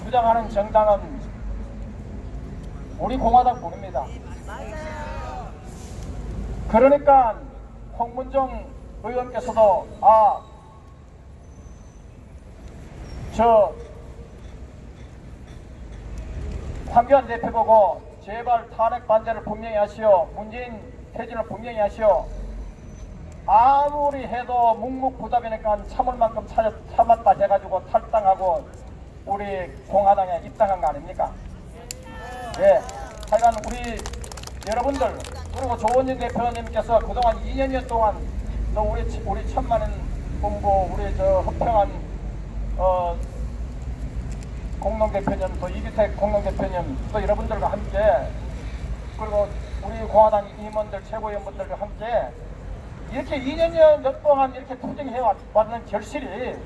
주장하는 정당은 우리 공화당 뿐입니다. 그러니까 홍문종 의원께서도 황교안 대표 보고 제발 탄핵 반대를 분명히 하시오, 문재인 퇴진을 분명히 하시오. 아무리 해도 묵묵부답이니까 참을 만큼 참았다 해가지고 탈당하고 우리 공화당에 입당한 거 아닙니까? 예, 하여간 우리 여러분들, 그리고 조원진 대표님께서 그동안 2년여 동안 또 우리 천만원 본부, 우리 허평한 공동대표님, 또 이규택 공동대표님, 또 여러분들과 함께, 그리고 우리 공화당 임원들, 최고위원분들과 함께 이렇게 2년여 동안 이렇게 투쟁해왔는 결실이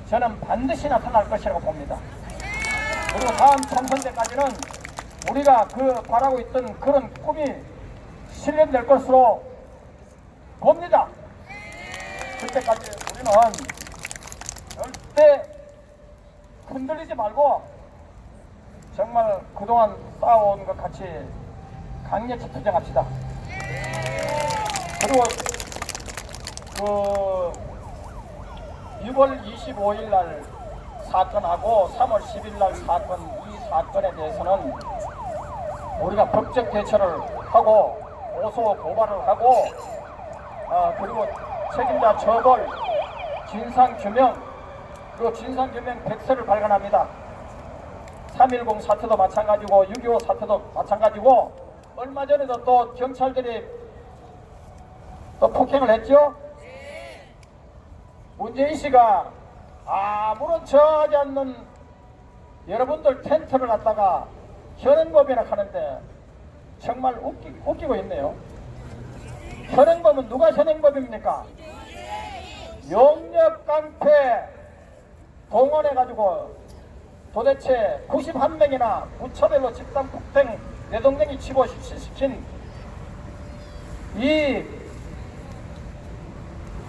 저는 반드시 나타날 것이라고 봅니다. 그리고 다음 총선 때까지는 우리가 바라고 있던 그런 꿈이 실현될 것으로 봅니다. 그때까지 우리는 절대 흔들리지 말고 정말 그동안 쌓아온 것 같이 강력히 투쟁합시다. 그리고 6월 25일 날 사건하고 3월 10일 날 사건, 이 사건에 대해서는 우리가 법적 대처를 하고 고소 고발을 하고 그리고 책임자 처벌, 진상규명, 그리고 진상규명 100서를 발간합니다. 3.10 사태도 마찬가지고 6.25 사태도 마찬가지고, 얼마 전에도 또 경찰들이 또 폭행을 했죠? 문재인 씨가 아무런 저하지 않는 여러분들 텐트를 갖다가 현행범이라 하는데 정말 웃기고 있네요. 현행범은 누가 현행범입니까? 용역 깡패 동원해가지고 도대체 91명이나 무차별로 집단 폭행 내동댕이 치고 시킨 이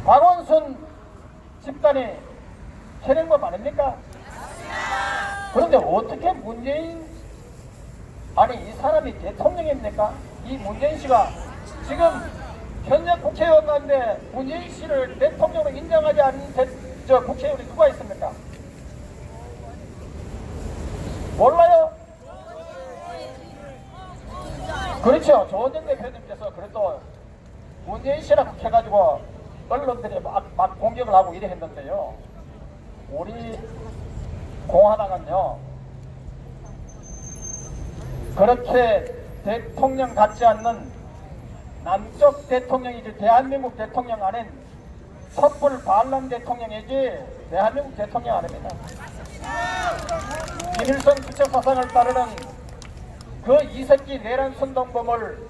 박원순 집단이 현행법 아닙니까? 그런데 어떻게 문재인, 아니 이 사람이 대통령입니까? 이 문재인 씨가 지금 현역 국회의원 가운데 문재인 씨를 대통령으로 인정하지 않는 국회의원이 누가 있습니까? 몰라요? 그렇죠. 조원정 대표님께서 그래도 문재인 씨라고 해가지고 언론들이 막 공격을 하고 이래 했는데요. 우리 공화당은요, 그렇게 대통령 같지 않는 남쪽 대통령이지 대한민국 대통령 아닌 섣불 반란 대통령이지 대한민국 대통령 아닙니다. 김일성 주체사상을 따르는 그 이석기 내란 선동범을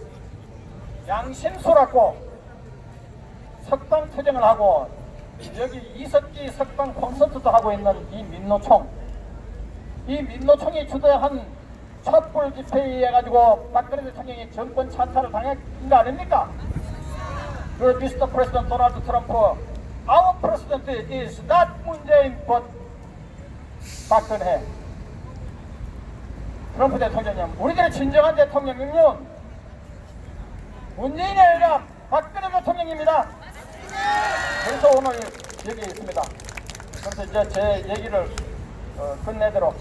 양심수라고 석방 투쟁을 하고 여기 이석기 석방 콘서트도 하고 있는 이 민노총이 주도한 촛불 집회에 의해 가지고 박근혜 대통령이 정권 찬탈을 당한 거 아닙니까? 그 미스터 프레시던트 도널드 트럼프, our president is not 문재인 but 박근혜. 트럼프 대통령님, 우리들의 진정한 대통령은요 문재인이 아니라 박근혜 대통령입니다. 그래서 오늘 여기 있습니다. 그래서 이제 제 얘기를 끝내도록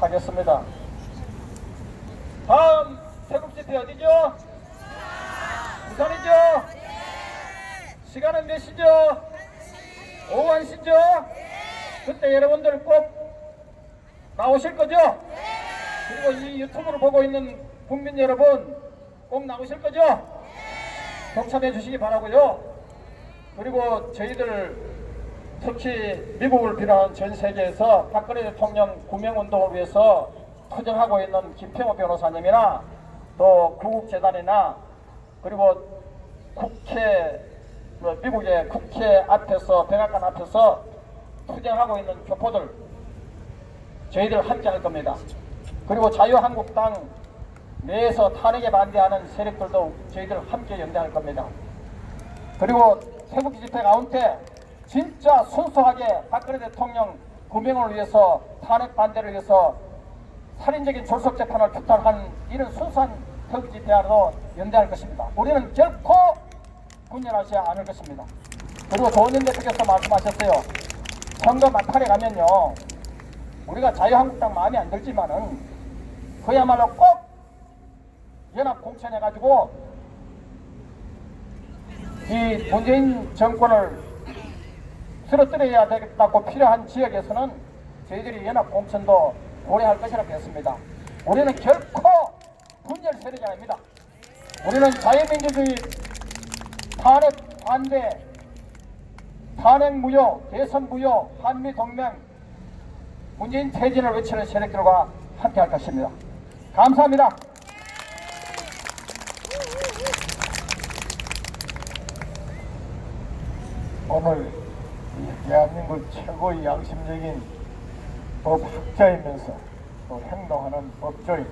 하겠습니다. 다음 태국 집회 어디죠? 부산이죠? 시간은 몇 시죠? 오후 1시죠? 그때 여러분들 꼭 나오실 거죠? 그리고 이 유튜브를 보고 있는 국민 여러분 꼭 나오실 거죠? 동참해 주시기 바라고요. 그리고 저희들 특히 미국을 비롯한 전 세계에서 박근혜 대통령 구명운동을 위해서 투쟁하고 있는 김평호 변호사님이나 또 구국재단이나 그리고 미국의 국회 앞에서 백악관 앞에서 투쟁하고 있는 교포들 저희들 함께 할 겁니다. 그리고 자유한국당 내에서 탄핵에 반대하는 세력들도 저희들 함께 연대할 겁니다. 그리고 태극기 집회 가운데 진짜 순수하게 박근혜 대통령 구명을 위해서 탄핵 반대를 위해서 살인적인 졸속 재판을 규탄한 이런 순수한 태극기 집회와도 연대할 것입니다. 우리는 결코 분열하지 않을 것입니다. 그리고 조원진 대표께서 말씀하셨어요. 선거 막판에 가면요 우리가 자유한국당 마음에 안 들지만은 그야말로 꼭 연합 공천해가지고 이 문재인 정권을 쓰러뜨려야 되겠다고 필요한 지역에서는 저희들이 연합 공천도 고려할 것이라고 했습니다. 우리는 결코 분열 세력이 아닙니다. 우리는 자유민주주의, 탄핵 반대, 탄핵 무효, 대선 무효, 한미 동맹, 문재인 퇴진을 외치는 세력들과 함께 할 것입니다. 감사합니다. 오늘 대한민국 최고의 양심적인 법학자이면서 또 행동하는 법조인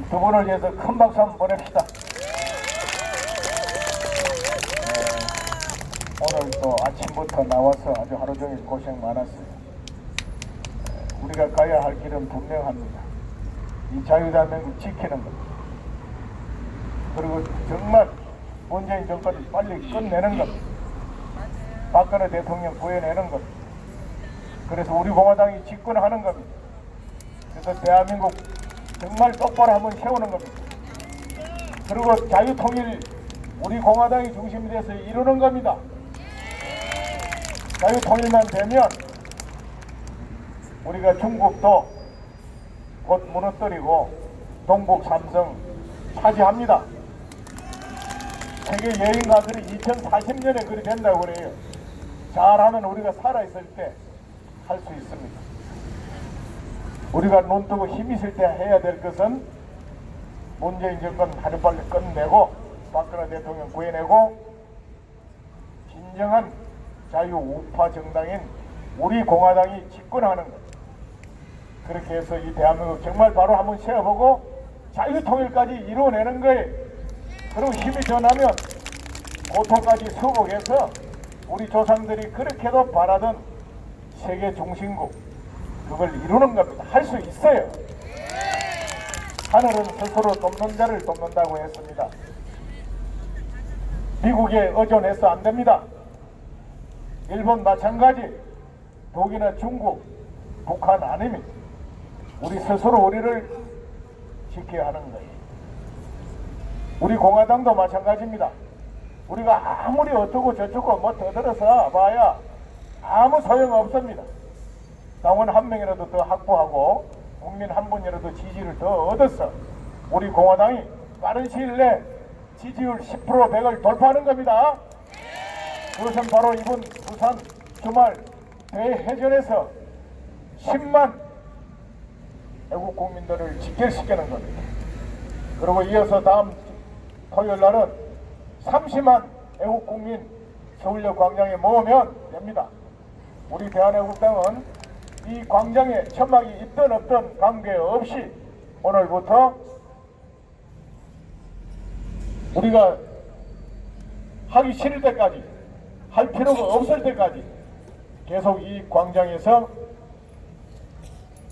두 분을 위해서 큰 박수 한번 보냅시다. 오늘 또 아침부터 나와서 아주 하루 종일 고생 많았어요. 우리가 가야 할 길은 분명합니다. 이 자유대한민국 지키는 것, 그리고 정말 문재인 정권을 빨리 끝내는 것, 박근혜 대통령 구해내는 것, 그래서 우리 공화당이 집권하는 겁니다. 그래서 대한민국 정말 똑바로 한번 세우는 겁니다. 그리고 자유통일 우리 공화당이 중심이 돼서 이루는 겁니다. 자유통일만 되면 우리가 중국도 곧 무너뜨리고 동북 삼성 차지합니다. 세계 여행가들이 2040년에 그리 된다고 그래요. 잘하면 우리가 살아있을 때 할 수 있습니다. 우리가 눈 뜨고 힘 있을 때 해야 될 것은 문재인 정권 하루빨리 끝내고 박근혜 대통령 구해내고 진정한 자유우파 정당인 우리 공화당이 집권하는 것. 그렇게 해서 이 대한민국 정말 바로 한번 세워보고 자유통일까지 이루어내는 거예요. 그리고 힘이 더 나면 고통까지 수복해서 우리 조상들이 그렇게도 바라던 세계 중심국 그걸 이루는 겁니다. 할 수 있어요. 하늘은 스스로 돕는 자를 돕는다고 했습니다. 미국에 의존해서 안 됩니다. 일본 마찬가지, 독일이나 중국, 북한 아닙니다. 우리 스스로 우리를 지켜야 하는 거예요. 우리 공화당도 마찬가지입니다. 우리가 아무리 어쩌고 저쩌고 뭐 떠들어서 봐야 아무 소용 없습니다. 당원 한 명이라도 더 확보하고 국민 한 분이라도 지지를 더 얻어서 우리 공화당이 빠른 시일 내 지지율 10% 100을 돌파하는 겁니다. 그것은 바로 이번 부산 주말 대회전에서 10만 애국 국민들을 직결시키는 겁니다. 그리고 이어서 다음 토요일 날은 30만 애국 국민 서울역 광장에 모으면 됩니다. 우리 대한애국당은 이 광장에 천막이 있든 없든 관계없이 오늘부터 우리가 하기 싫을 때까지, 할 필요가 없을 때까지 계속 이 광장에서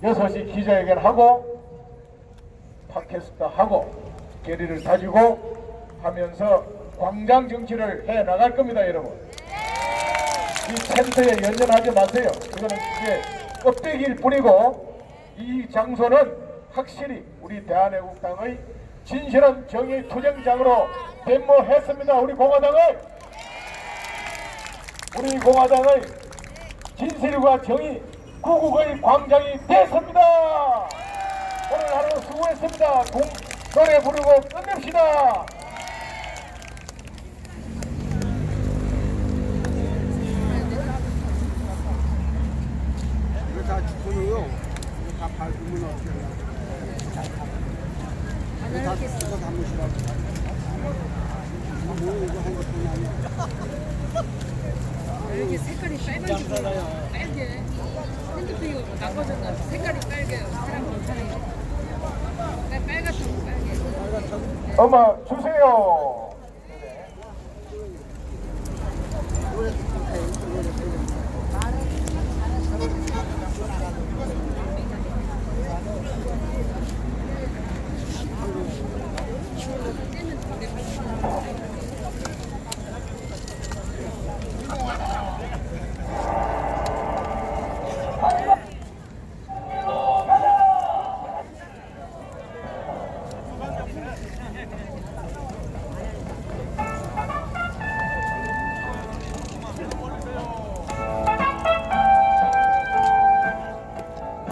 6시 기자회견하고 팟캐스트 하고 결의를 다지고 하면서 광장 정치를 해 나갈 겁니다, 여러분. 이 텐트에 연연하지 마세요. 이거는 이제 껍데기일 뿐이고 이 장소는 확실히 우리 대한애국당의 진실한 정의 투쟁장으로 변모했습니다. 우리 공화당의 진실과 정의 구국의 광장이 됐습니다. 오늘 하루 수고했습니다. 노래 부르고 끝냅시다. 이거 다 주소요. 이거 다 밟으면 어떻게 해요? 이거 다 담으시라고. 뭐 이거 핸드폰이 아니야. 이렇게 색깔이 빨간색이고 빨개. 핸드폰이 바꿔줬나 색깔이 빨개요. 사람 괜찮아요. 빨갛다고 빨개. 엄마 주세요.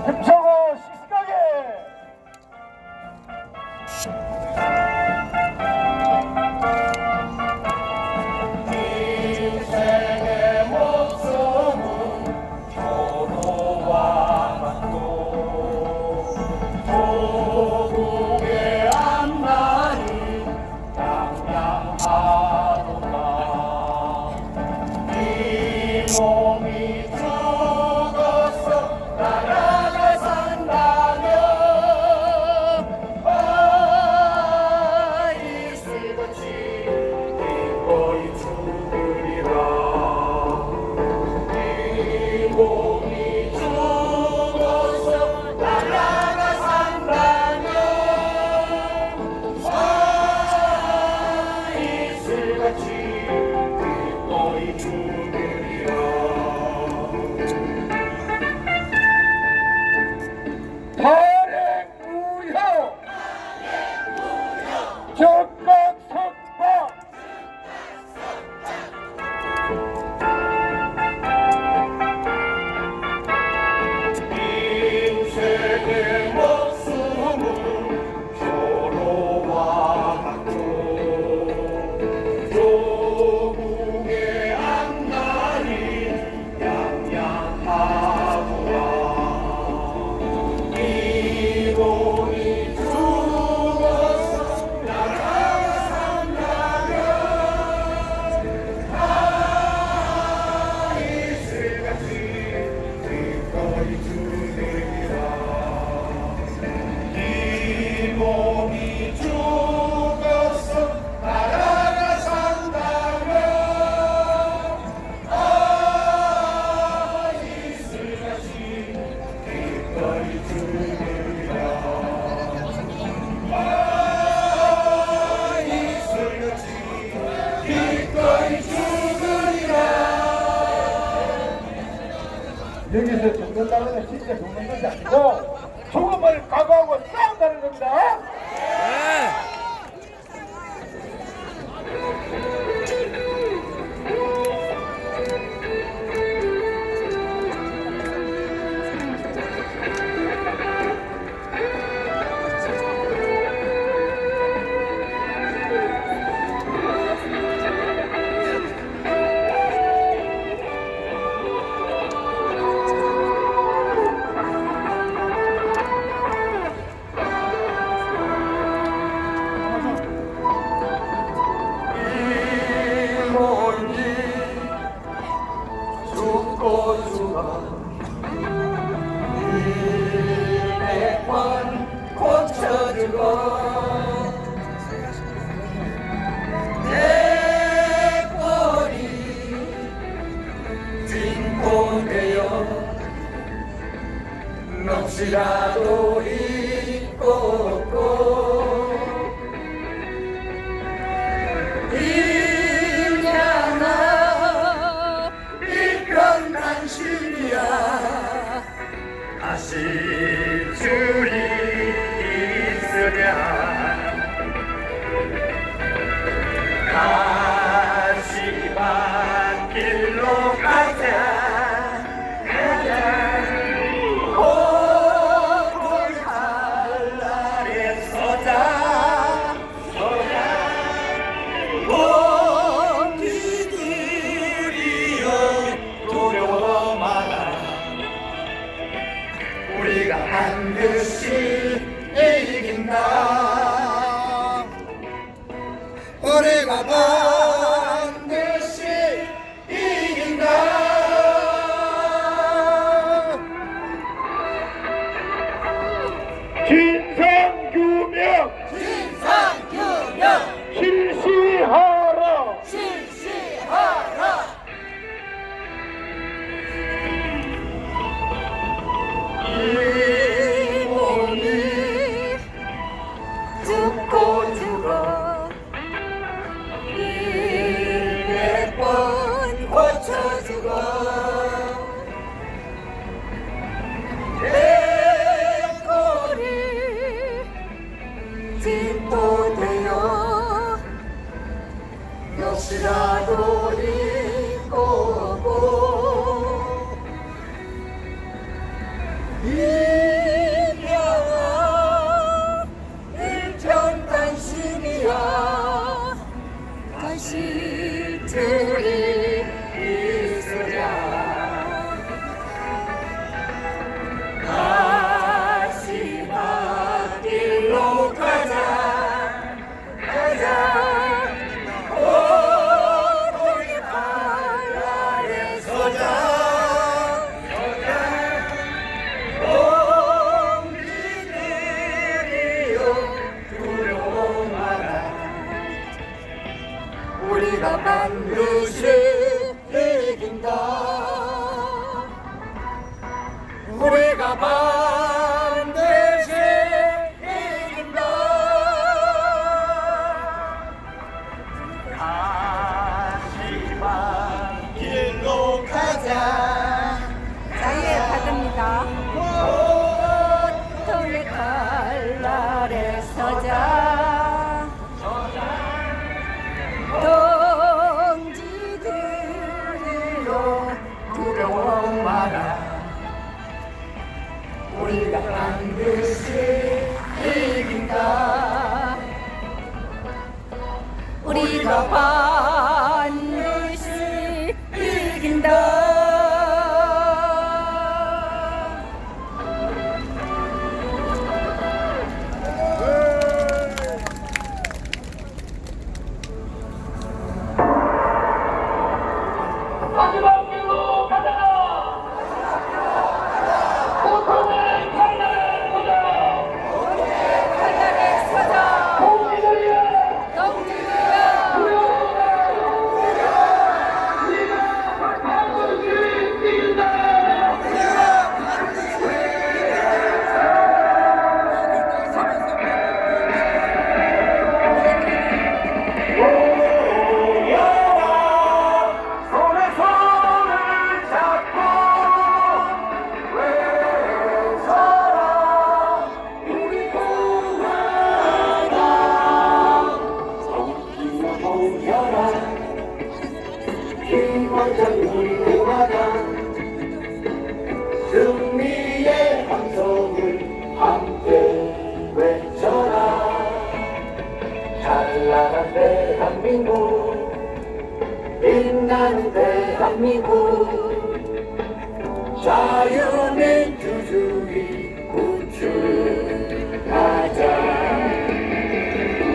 김창호 시스가게. 인생의 목숨은 교도와 같고 조국의 앞날이 양양하도다. 이 몸이 죽었어 나라가 산다면 이슬같이 기꺼이 죽으리라. 이 몸이 죽었어 나라가 산다면 이슬같이 기꺼이 죽으리라. 발행무효 적각석박 인생의 목숨은 표로와 같고 조국의 앞날이 양양하구나. 이 여기서 죽는다는 건 진짜 죽는 것이 아니고 죽음을 각오하고 싸운다는 겁니다. 넋이라도 잊고 인연아 이건 당신이야 다시 줄이 있으랴 다시 밤길로 가자 반드시 이긴다 우리가 반드시 이긴다 진상규명 실시하라 죽고 죽어 100번 고쳐 죽어 내 꼬리 짓도 되어 역시라도 잊고 다시 둘이 있으랴 다시 밤길로 가자 고통의 발날에 서자 동지들이여 두려워 마라 우리가 반드시 이긴다 우리가 반드시 이긴다 다시 밤길로 가자 자예 받습니다. 고통의 칼날에 서자 동지들이여 두려워 마라 우리가 반드시 이긴다 우리가 반드시 이긴다 대한민국 자유민주주의 구축하자.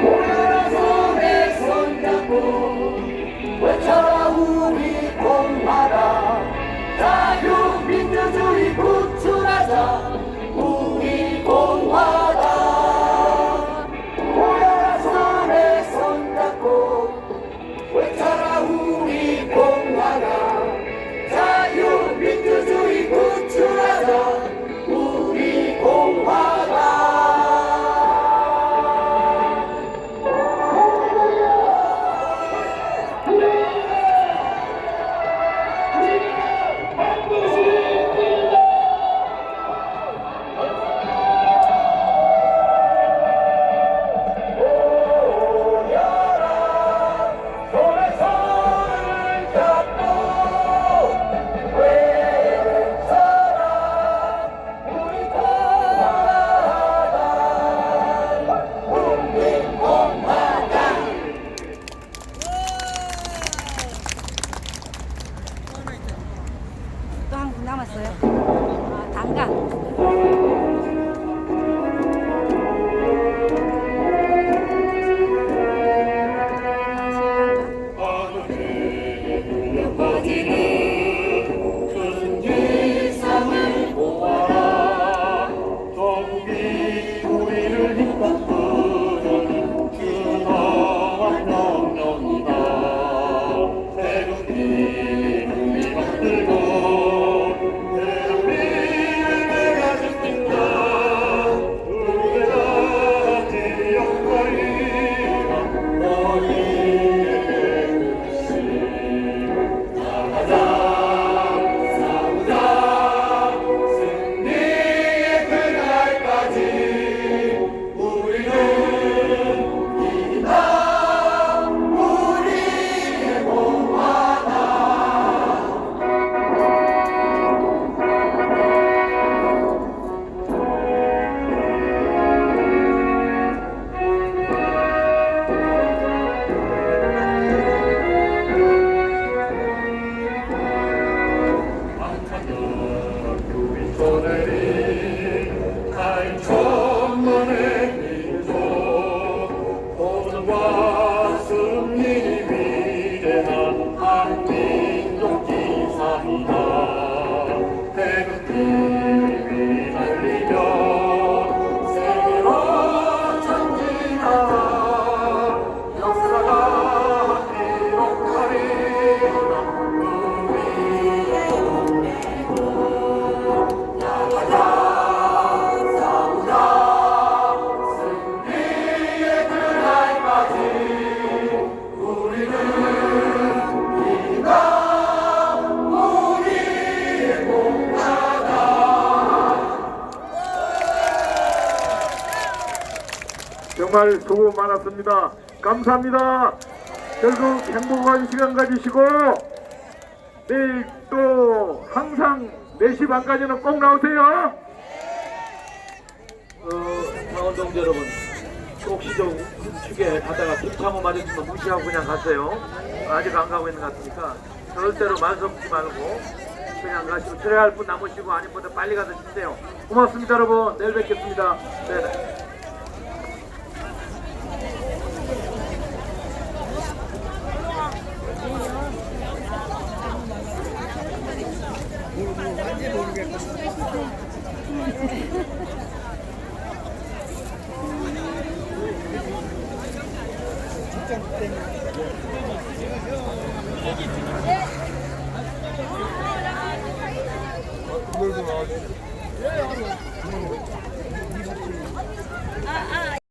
모여라 손에 손잡고 외쳐라 우리 공화당 자유민주주의 구축하자. 우리 공화당 모여라 손에 손잡고 외쳐라 우리 공화당 자유민주주의 구축하자. 우리 공화당 또 한 분 남았어요. 아, 당간. 큰 일상을 보아라. 조국이 우리를 이끌어주는 주너와 명령이다. 태극기를 우리 만들고 대한민국을 내가 지킨다. 우리가 제 역할이라 너희에게 나가자. 싸우자. 승리의 그날까지 우리는 이긴다. 우리의 공화당. 교인 소들이 타인 천만의 민족 보전과 승리의 위대한 한민족 기사이다. 태극기를 휘날리며 세계로 전진하자. 역사가 기록하리라. 우리의 나가자. 싸우자. 승리의 그날까지 우리는 이긴다. 우리의 공화당. 정말 수고 많았습니다. 감사합니다. 결국 행복한 시간 가지시고 내일 또 항상 4시 반까지는 꼭 나오세요. 강원동 여러분, 혹시 좀 축에 가다가 김창호 맞았으면 무시하고 그냥 가세요. 아직 안 가고 있는 것 같으니까 절대로 말 섞지 말고 그냥 가시고 철회할 분 남으시고 아닌 분들 빨리 가서 쉬세요. 고맙습니다 여러분. 내일 뵙겠습니다. 네. 진짜 못 되네.